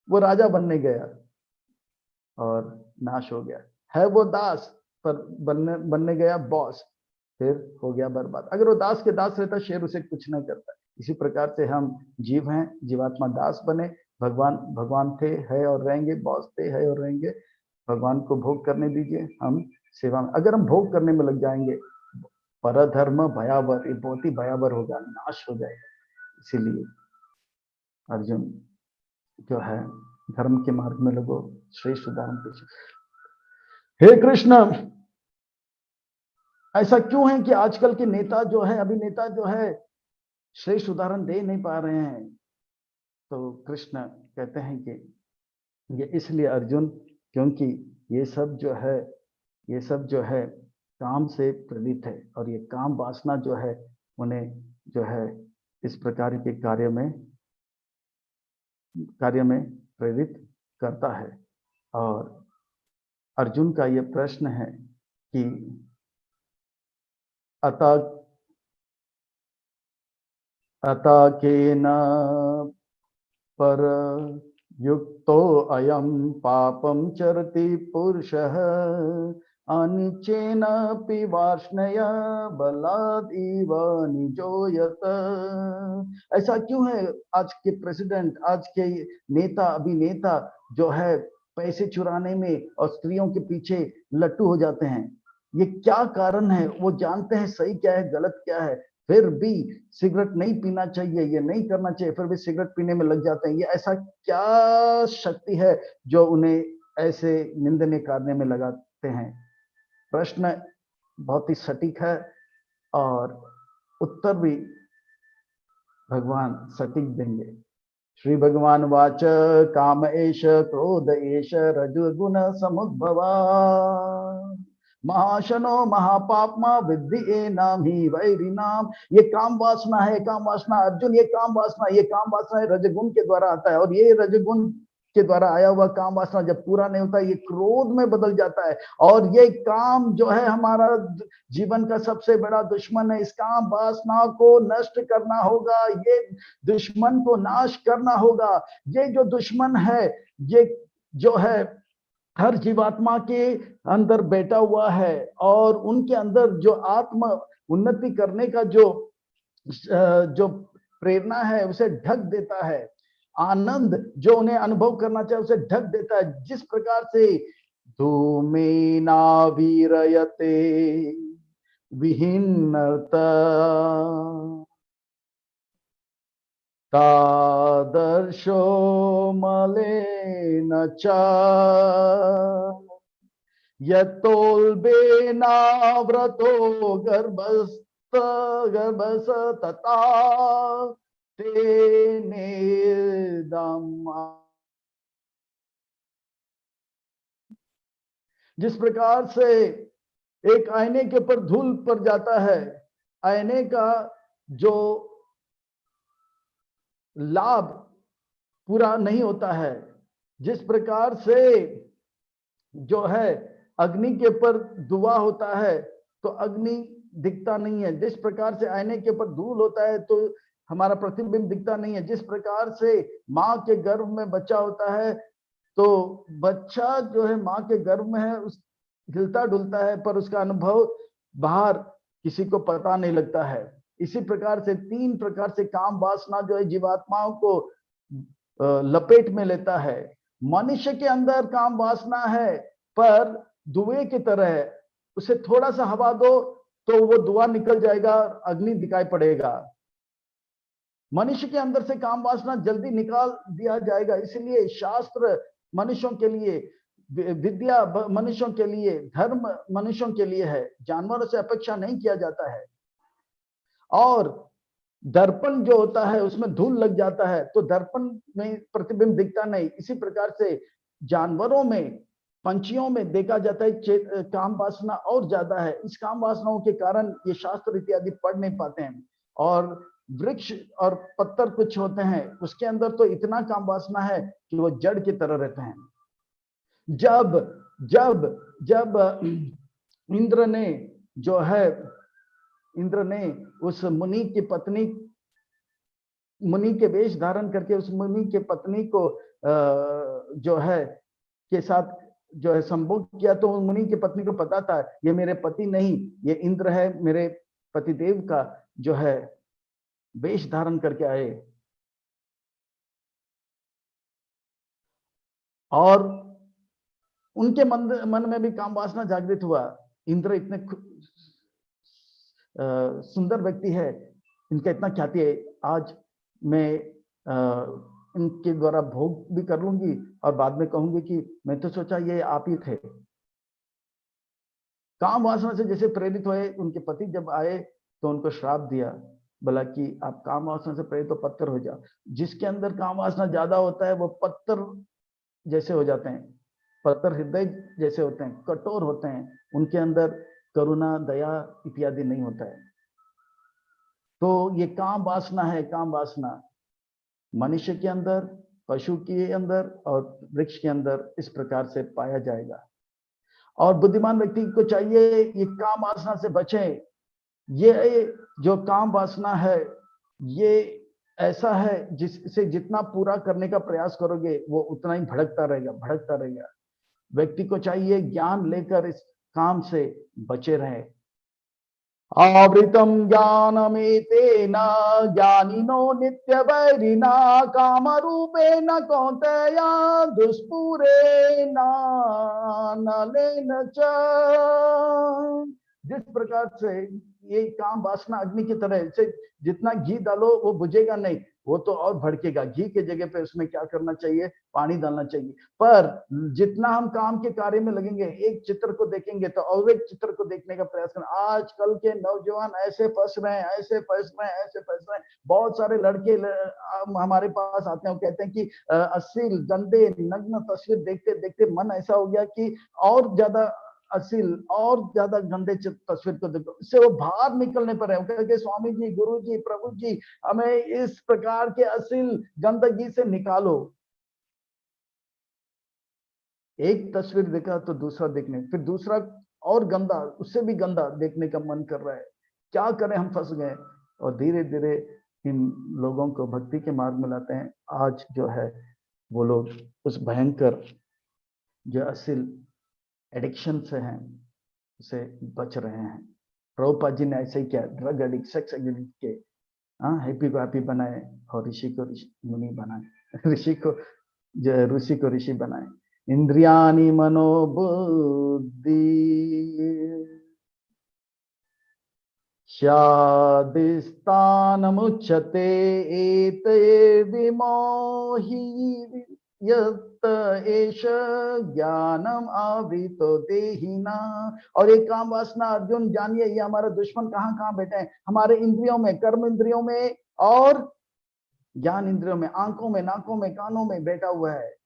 वो राजा बनने गया और नाश हो गया। है वो दास, पर बनने गया बॉस, फिर हो गया बर्बाद। अगर वो दास के दास रहता, शेर उसे कुछ नहीं करता। इसी प्रकार से हम जीव हैं, जीवात्मा दास बने। भगवान भगवान थे, है और रहेंगे, बॉस थे, है और रहेंगे। भगवान को भोग करने दीजिए, हम सेवा में। अगर हम भोग करने में लग जाएंगे, परधर्म भयावर, ये बहुत ही भयावर होगा, नाश हो जाएगा। इसीलिए अर्जुन जो है धर्म के मार्ग में लगो, श्रेष्ठ उदाहरण पीछे। हे कृष्ण, ऐसा क्यों है कि आजकल के नेता जो है, अभिनेता जो है, श्रेष्ठ उदाहरण दे नहीं पा रहे हैं? तो कृष्ण कहते हैं कि ये इसलिए अर्जुन, क्योंकि ये सब जो है, ये सब जो है काम से प्रेरित है, और ये काम वासना जो है उन्हें जो है इस प्रकार के कार्य में प्रेरित करता है। और अर्जुन का ये प्रश्न है कि अतः केन पर युक्तो अयम पापम चरति पुरुषः अनिचेनापि वार्ष्णेय बलादिव निजोयत। ऐसा क्यों है आज के प्रेसिडेंट, आज के नेता अभिनेता जो है पैसे चुराने में और स्त्रियों के पीछे लट्टू हो जाते हैं? ये क्या कारण है? वो जानते हैं सही क्या है, गलत क्या है, फिर भी सिगरेट नहीं पीना चाहिए, ये नहीं करना चाहिए, फिर भी सिगरेट पीने में लग जाते हैं। ये ऐसा क्या शक्ति है जो उन्हें ऐसे निंदनीय कार्य में लगाते हैं? प्रश्न बहुत ही सटीक है और उत्तर भी भगवान सटीक देंगे। श्री भगवान वाच काम एष क्रोध एष रजोगुण समुद्भवा महाशनो महापापमा विद्धि ए नाम ही वैरी नाम। ये काम वासना है, काम वासना अर्जुन, ये काम वासना, ये काम वासना है रजगुण के द्वारा आता है। और ये रजगुण के द्वारा आया हुआ काम वासना जब पूरा नहीं होता, ये क्रोध में बदल जाता है। और ये काम जो है हमारा जीवन का सबसे बड़ा दुश्मन है। इस काम वासना को नष्ट करना होगा, ये दुश्मन को नाश करना होगा। ये जो दुश्मन है, ये जो है हर जीवात्मा के अंदर बैठा हुआ है, और उनके अंदर जो आत्म उन्नति करने का जो प्रेरणा है उसे ढक देता है। आनंद जो उन्हें अनुभव करना चाहिए उसे ढक देता है। जिस प्रकार से धूमेना वीरयते विहीनता तादर्शो मलेन च यतोल्बेनाव्रतो गर्भस तथा तेनेदम। जिस प्रकार से एक आईने के ऊपर धूल पड़ जाता है, आईने का जो लाभ पूरा नहीं होता है, जिस प्रकार से जो है अग्नि के ऊपर धुआं होता है तो अग्नि दिखता नहीं है, जिस प्रकार से आईने के ऊपर धूल होता है तो हमारा प्रतिबिंब दिखता नहीं है, जिस प्रकार से माँ के गर्भ में बच्चा होता है तो बच्चा जो है माँ के गर्भ में है, उस हिलता डुलता है पर उसका अनुभव बाहर किसी को पता नहीं लगता है। इसी प्रकार से तीन प्रकार से काम वासना जो है जीवात्माओं को लपेट में लेता है। मनुष्य के अंदर काम वासना है पर धुएं की तरह है, उसे थोड़ा सा हवा दो तो वो धुआं निकल जाएगा, अग्नि दिखाई पड़ेगा। मनुष्य के अंदर से काम वासना जल्दी निकाल दिया जाएगा। इसलिए शास्त्र मनुष्यों के लिए, विद्या मनुष्यों के लिए, धर्म मनुष्यों के लिए है, जानवरों से अपेक्षा नहीं किया जाता है। और दर्पण जो होता है उसमें धूल लग जाता है तो दर्पण में प्रतिबिंब दिखता नहीं। इसी प्रकार से जानवरों में, पंछियों में देखा जाता है काम वासना और ज्यादा है। इस काम वासनाओं के कारण ये शास्त्र इत्यादि पढ़ नहीं पाते हैं। और वृक्ष और पत्थर कुछ होते हैं, उसके अंदर तो इतना काम वासना है कि वो जड़ की तरह रहते हैं। जब जब जब इंद्र ने जो है, इंद्र ने उस मुनि की पत्नी, मुनि के वेश धारण करके उस मुनि के पत्नी को जो है के साथ जो है संभोग किया, तो मुनि की पत्नी को पता था ये मेरे पति नहीं, ये इंद्र है, मेरे पतिदेव का जो है वेश धारण करके आए। और उनके मन में भी काम वासना जागृत हुआ। इंद्र इतने सुंदर व्यक्ति है, इनका इतना ख्याति है, आज मैं इनके द्वारा भोग भी कर लूंगी और बाद में कहूंगी कि मैं तो सोचा ये आप ही थे। काम वासना से जैसे प्रेरित हुए, उनके पति जब आए तो उनको श्राप दिया, बोला कि आप काम वासना से प्रेरित तो पत्थर हो जाओ। जिसके अंदर काम वासना ज्यादा होता है वो पत्थर जैसे हो जाते हैं, पत्थर हृदय जैसे होते हैं, कठोर होते हैं, उनके अंदर करुणा, दया इत्यादि नहीं होता है। तो ये काम वासना है। काम वासना मनुष्य के अंदर, पशु के अंदर और वृक्ष के अंदर इस प्रकार से पाया जाएगा। और बुद्धिमान व्यक्ति को चाहिए ये काम वासना से बचे। ये जो काम वासना है ये ऐसा है जिससे जितना पूरा करने का प्रयास करोगे वो उतना ही भड़कता रहेगा, भड़कता रहेगा। व्यक्ति को चाहिए ज्ञान लेकर इस काम से बचे रहे। आवृतम ज्ञानमेतेन ज्ञानिनो नित्यवैरिणा कामरूपेण कौन्तेय दुष्पूरेण नलेन च। जिस प्रकार से ये काम वासना अग्नि की तरह से जितना घी डालो वो बुझेगा नहीं, वो तो और भड़केगा। घी के जगह पे उसमें क्या करना चाहिए, पानी डालना चाहिए। पर जितना हम काम के कार्य में लगेंगे, एक चित्र को देखेंगे तो और एक चित्र को देखने का प्रयास करना। आजकल के नौजवान ऐसे फंस रहे हैं, ऐसे फंस रहे हैं, ऐसे फंस रहे हैं। बहुत सारे लड़के हमारे पास आते हैं, कहते हैं कि अश्लील गंदे नग्न तस्वीर देखते देखते मन ऐसा हो गया कि और ज्यादा अश्लील और ज्यादा गंदे तस्वीर को देखो, इससे वो बाहर निकलने पर है। कहते स्वामी जी, गुरु जी, प्रभु जी, हमें इस प्रकार के अश्लील गंदगी से निकालो। एक तस्वीर देखा तो दूसरा देखने, फिर दूसरा और गंदा, उससे भी गंदा देखने का मन कर रहा है। क्या करें, हम फंस गए। और धीरे धीरे इन लोगों को भक्ति के मार्ग में लाते हैं। आज जो है वो लोग उस भयंकर जो अश्लील एडिक्शन से हैं उसे बच रहे हैं। प्रभुपाद जी ने ऐसे ही किया, ड्रग एडिक्ट, सेक्स एडिक्ट के हैप्पी को हैप्पी बनाए और ऋषि को मुनि बनाए, ऋषि को ऋषि बनाए। इंद्रियाणि मनोबुद्धि शादिस्तानमुच्यते एते विमोहि यत् एष ज्ञानम आवृतो देहिना। और एक काम वासना, अर्जुन जानिए, ये हमारा दुश्मन कहाँ कहाँ बैठे हैं, हमारे इंद्रियों में, कर्म इंद्रियों में और ज्ञान इंद्रियों में, आंखों में, नाकों में, कानों में बैठा हुआ है,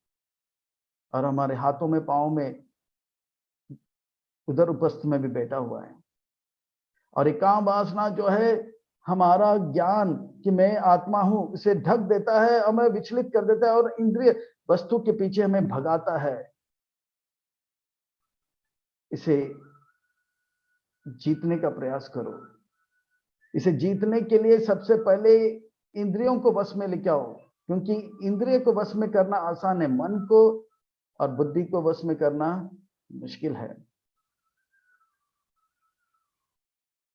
और हमारे हाथों में, पाँव में, उधर उपस्थ में भी बैठा हुआ है। और एक काम वासना जो है हमारा ज्ञान कि मैं आत्मा हूं, इसे ढक देता है, हमें विचलित कर देता है और इंद्रिय वस्तु के पीछे हमें भगाता है। इसे जीतने का प्रयास करो। इसे जीतने के लिए सबसे पहले इंद्रियों को वश में लेके आओ, क्योंकि इंद्रिय को वश में करना आसान है, मन को और बुद्धि को वश में करना मुश्किल है।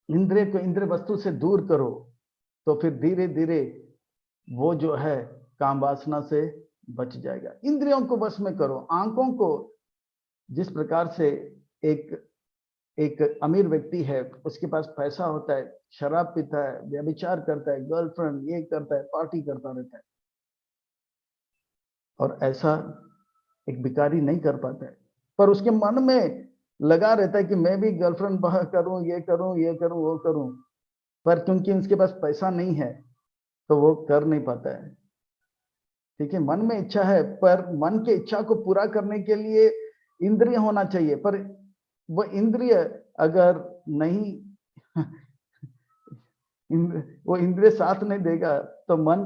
इंद्रिय को, इंद्रिय वस्तु से दूर करो तो फिर धीरे धीरे वो जो है काम वासना से बच जाएगा। इंद्रियों को वश में करो। आंखों को, जिस प्रकार से एक अमीर व्यक्ति है, उसके पास पैसा होता है, शराब पीता है, व्यभिचार करता है, गर्लफ्रेंड ये करता है, पार्टी करता रहता है, और ऐसा एक भिखारी नहीं कर पाता है। पर उसके मन में लगा रहता है कि मैं भी गर्लफ्रेंड करूं, ये करूं, ये करूं, वो करूं। पर क्योंकि उसके पास पैसा नहीं है तो वो कर नहीं पाता है। ठीक है, मन में इच्छा है, पर मन की इच्छा को पूरा करने के लिए इंद्रिय होना चाहिए, पर वो इंद्रिय अगर नहीं वो इंद्रिय साथ नहीं देगा तो मन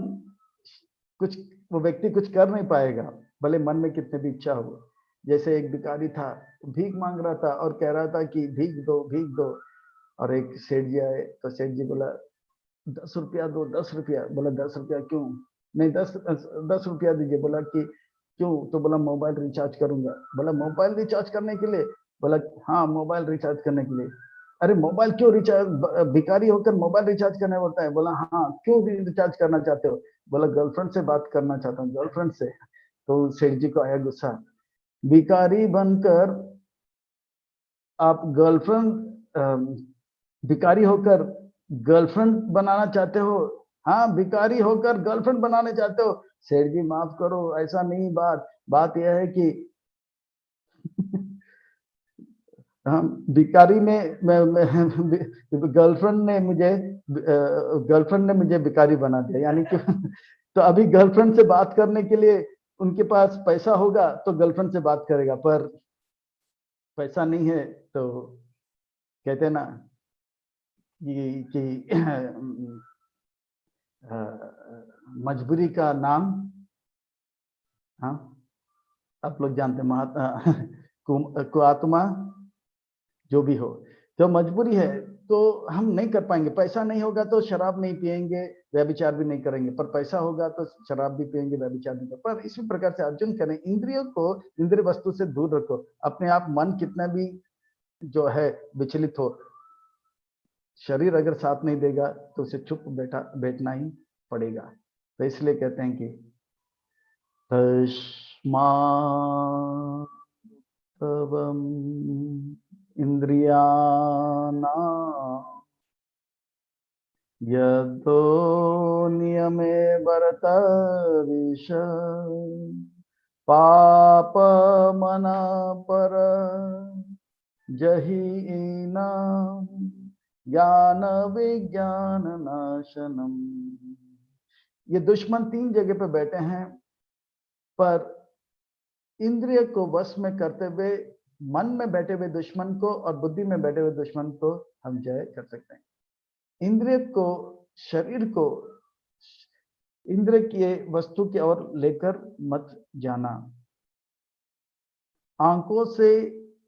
कुछ, वो व्यक्ति कुछ कर नहीं पाएगा, भले मन में कितने भी इच्छा हो। जैसे एक भिखारी था, भीख मांग रहा था और कह रहा था कि भीख दो भीख दो, और एक सेठ जी आए तो सेठ जी बोला 10 रुपया दो, 10 रुपया। बोला 10 रुपया क्यों? नहीं, 10 रुपया दीजिए। बोला कि क्यों? तो बोला मोबाइल रिचार्ज करूंगा। बोला मोबाइल रिचार्ज करने के लिए? बोला हाँ, मोबाइल रिचार्ज करने के लिए। अरे मोबाइल क्यों रिचार्ज, भिखारी होकर मोबाइल रिचार्ज करना होता है? बोला हाँ, क्यों रिचार्ज करना चाहते हो? बोला गर्लफ्रेंड से बात करना चाहता हूँ, गर्लफ्रेंड से। तो सेठ जी को आया गुस्सा, भिखारी बनकर आप गर्लफ्रेंड, भिखारी होकर गर्लफ्रेंड बनाना चाहते हो? हाँ, भिखारी होकर गर्लफ्रेंड बनाने चाहते हो? सेठ जी माफ करो, ऐसा नहीं, बात बात यह है कि हम भिखारी में गर्लफ्रेंड ने मुझे भिखारी बना दिया, यानी कि तो अभी गर्लफ्रेंड से बात करने के लिए उनके पास पैसा होगा तो गर्लफ्रेंड से बात करेगा, पर पैसा नहीं है तो कहते हैं ना कि मजबूरी का नाम, हाँ आप लोग जानते हैं, महात्मा कुआत्मा, जो भी हो, तो मजबूरी है तो हम नहीं कर पाएंगे। पैसा नहीं होगा तो शराब नहीं पिएंगे, व्यभिचार भी नहीं करेंगे, पर पैसा होगा तो शराब भी पिएंगे, व्यभिचार भी करेंगे। पर इसी प्रकार से अर्जुन करें, इंद्रियों को, इंद्रिय वस्तु से दूर रखो अपने आप। मन कितना भी जो है विचलित हो, शरीर अगर साथ नहीं देगा तो उसे चुप बैठना ही पड़ेगा। तो इसलिए कहते हैं कि तस्मात् तवम इंद्रियाणां यतो नियमे भरतर्षभ पापमना पर जहीनां ज्ञान विज्ञान नाशनम। ये दुश्मन 3 जगह पे बैठे हैं, पर इंद्रिय को वश में करते हुए मन में बैठे हुए दुश्मन को और बुद्धि में बैठे हुए दुश्मन को हम जय कर सकते हैं। इंद्रिय को, शरीर को इंद्रिय की वस्तु की ओर लेकर मत जाना। आंखों से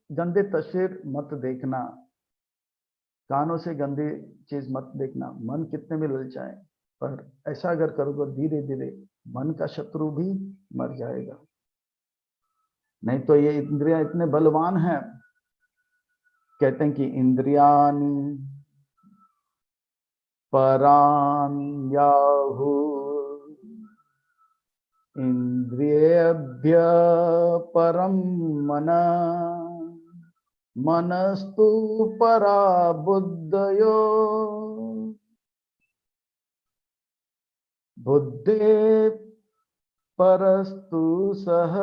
गंदे तस्वीर मत देखना, कानों से गंदी चीज मत देखना। मन कितने भी ललचाए, पर ऐसा अगर करोगे धीरे धीरे मन का शत्रु भी मर जाएगा। नहीं तो ये इंद्रियां इतने बलवान हैं, कहते हैं कि इंद्रियानि परान्याहु इंद्रियेभ्य परम मनः मनस्तु परा बुद्धयो बुद्धे परस्तु सह।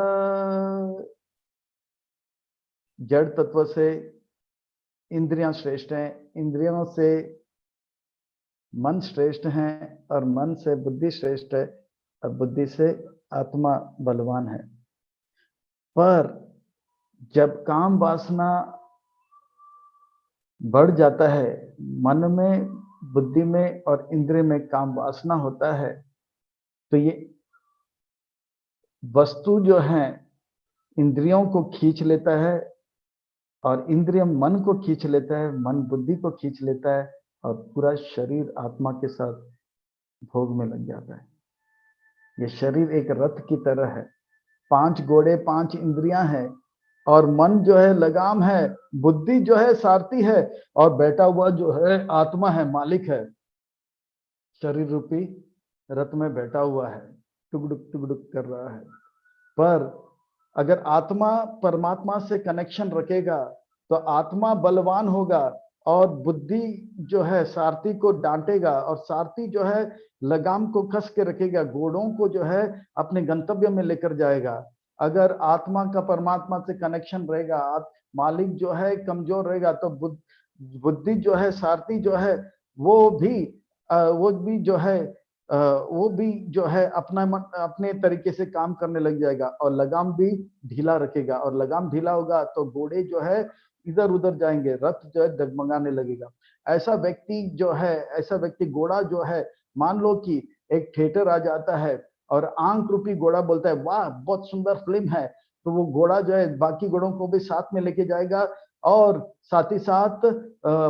जड़ तत्व से इंद्रियां श्रेष्ठ हैं, इंद्रियों से मन श्रेष्ठ हैं, और मन से बुद्धि श्रेष्ठ है, और बुद्धि से आत्मा बलवान है। पर जब काम वासना बढ़ जाता है, मन में, बुद्धि में और इंद्रिय में काम वासना होता है, तो ये वस्तु जो है इंद्रियों को खींच लेता है, और इंद्रिय मन को खींच लेता है, मन बुद्धि को खींच लेता है, और पूरा शरीर आत्मा के साथ भोग में लग जाता है। ये शरीर एक रथ की तरह है, 5 घोड़े 5 इंद्रियां हैं, और मन जो है लगाम है, बुद्धि जो है सारथी है, और बैठा हुआ जो है आत्मा है, मालिक है। शरीर रूपी रथ में बैठा हुआ है, टुकड़ुक कर रहा है। पर अगर आत्मा परमात्मा से कनेक्शन रखेगा तो आत्मा बलवान होगा, और बुद्धि जो है सारथी को डांटेगा, और सारथी जो है लगाम को कस के रखेगा, घोड़ों को जो है अपने गंतव्य में लेकर जाएगा। अगर आत्मा का परमात्मा से कनेक्शन रहेगा, मालिक जो है कमजोर रहेगा, तो बुद्धि जो है सारथी जो है वो भी जो है वो भी जो है अपने तरीके से काम करने लग जाएगा और लगाम भी ढीला रखेगा, और लगाम ढीला होगा तो घोड़े जो है इधर उधर जाएंगे, रथ जो है डगमगाने लगेगा। ऐसा व्यक्ति घोड़ा जो है, मान लो कि एक थिएटर आ जाता है और आंख रूपी घोड़ा बोलता है वाह बहुत सुंदर फिल्म है, तो वो घोड़ा जो है बाकी घोड़ों को भी साथ में लेके जाएगा और साथ ही साथ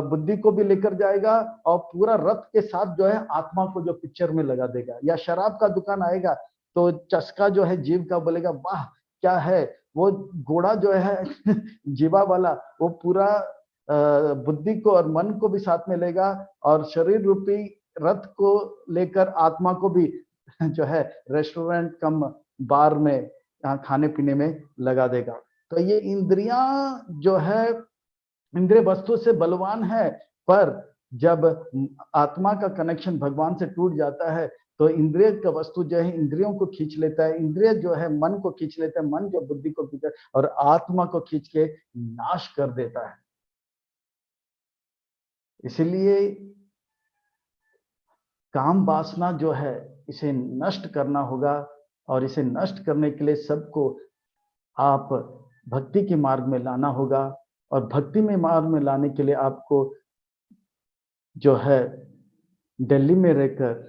बुद्धि को भी लेकर जाएगा, और पूरा रथ के साथ जो है आत्मा को जो पिक्चर में लगा देगा। या शराब का दुकान आएगा तो चस्का जो है जीव का बोलेगा वाह क्या है, वो घोड़ा जो है जीवा वाला वो पूरा बुद्धि को और मन को भी साथ में लेगा, और शरीर रूपी रथ को लेकर आत्मा को भी जो है रेस्टोरेंट कम बार में खाने पीने में लगा देगा। तो ये इंद्रियां जो है इंद्रिय वस्तु से बलवान है, पर जब आत्मा का कनेक्शन भगवान से टूट जाता है तो इंद्रिय का वस्तु जो है इंद्रियों को खींच लेता है, इंद्रिय जो है मन को खींच लेता है, मन जो बुद्धि को खींच और आत्मा को खींच के नाश कर देता है। इसलिए काम वासना जो है इसे नष्ट करना होगा, और इसे नष्ट करने के लिए सबको आप भक्ति के मार्ग में लाना होगा, और भक्ति में मार्ग में लाने के लिए आपको जो है दिल्ली में रहकर,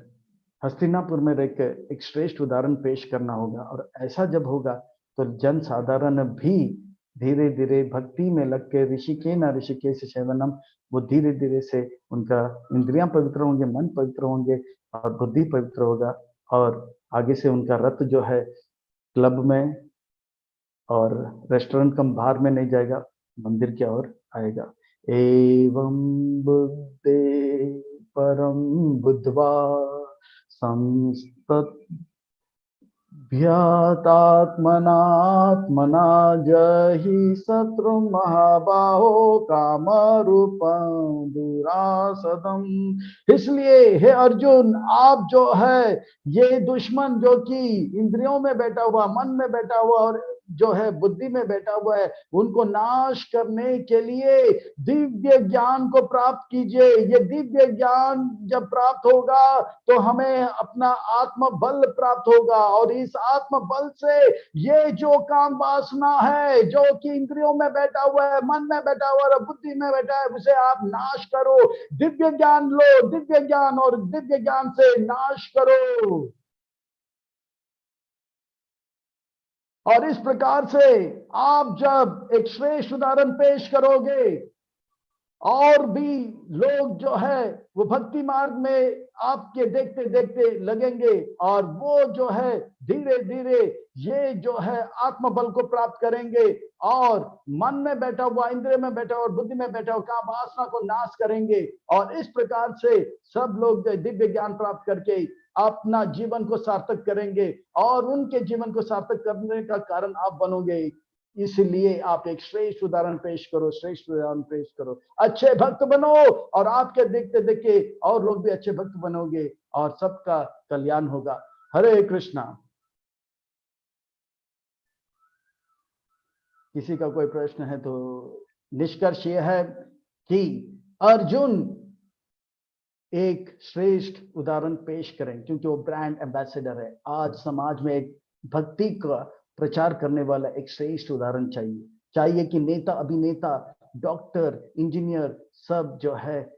हस्तिनापुर में रहकर एक श्रेष्ठ उदाहरण पेश करना होगा। और ऐसा जब होगा तो जन साधारण भी धीरे धीरे भक्ति में लग के ऋषिके न ऋषिकेश सेवनम, वो धीरे धीरे से उनका इंद्रियां पवित्र होंगे, मन पवित्र होंगे और बुद्धि पवित्र होगा, और आगे से उनका रथ जो है क्लब में और रेस्टोरेंट कम बाहर में नहीं जाएगा, मंदिर की ओर आएगा। एवं बुद्धे परम बुद्धवा संस्तभ्यात्मनात्मना जहि शत्रु महाबाहो काम रूपम दुरासदम। इसलिए हे अर्जुन, आप जो है ये दुश्मन जो कि इंद्रियों में बैठा हुआ, मन में बैठा हुआ और जो है बुद्धि में बैठा हुआ है, उनको नाश करने के लिए दिव्य ज्ञान को प्राप्त कीजिए। ये दिव्य ज्ञान जब प्राप्त होगा तो हमें अपना आत्म बल प्राप्त होगा, और इस आत्म बल से ये जो काम वासना है जो कि इंद्रियों में बैठा हुआ है, मन में बैठा हुआ है, बुद्धि में बैठा है, उसे आप नाश करो। दिव्य ज्ञान लो, दिव्य ज्ञान, और दिव्य ज्ञान से नाश करो। और इस प्रकार से आप जब एक श्रेष्ठ उदाहरण पेश करोगे, और भी लोग जो है वो भक्ति मार्ग में आपके देखते देखते लगेंगे, और वो जो है धीरे धीरे ये जो है आत्मबल को प्राप्त करेंगे, और मन में बैठा हुआ, इंद्रिय में बैठा हुआ और बुद्धि में बैठा हुआ काम वासना को नाश करेंगे। और इस प्रकार से सब लोग जो दिव्य ज्ञान प्राप्त करके अपना जीवन को सार्थक करेंगे, और उनके जीवन को सार्थक करने का कारण आप बनोगे। इसलिए आप एक श्रेष्ठ उदाहरण पेश करो, श्रेष्ठ उदाहरण पेश करो, अच्छे भक्त बनो, और आपके देखते देखते और लोग भी अच्छे भक्त बनोगे और सबका कल्याण होगा। हरे कृष्णा। किसी का कोई प्रश्न है तो निष्कर्ष यह है कि अर्जुन एक श्रेष्ठ उदाहरण पेश करें, क्योंकि वो ब्रांड एम्बेसडर है। आज समाज में एक भक्ति का प्रचार करने वाला एक श्रेष्ठ उदाहरण चाहिए कि नेता, अभिनेता, डॉक्टर, इंजीनियर सब जो है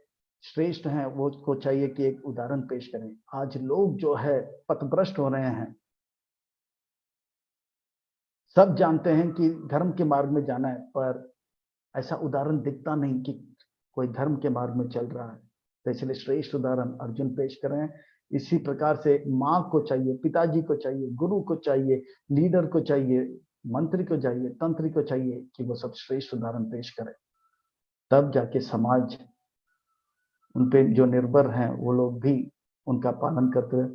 श्रेष्ठ हैं, वो को चाहिए कि एक उदाहरण पेश करें। आज लोग जो है पथभ्रष्ट हो रहे हैं, सब जानते हैं कि धर्म के मार्ग में जाना है, पर ऐसा उदाहरण दिखता नहीं कि कोई धर्म के मार्ग में चल रहा है। तो इसलिए श्रेष्ठ उदाहरण अर्जुन पेश कर रहे हैं। इसी प्रकार से माँ को चाहिए, पिताजी को चाहिए, गुरु को चाहिए, लीडर को चाहिए, मंत्री को चाहिए, तंत्री को चाहिए कि वो सब श्रेष्ठ उदाहरण पेश करें। तब जाके समाज उन पे जो निर्भर हैं वो लोग भी उनका पालन करते हुए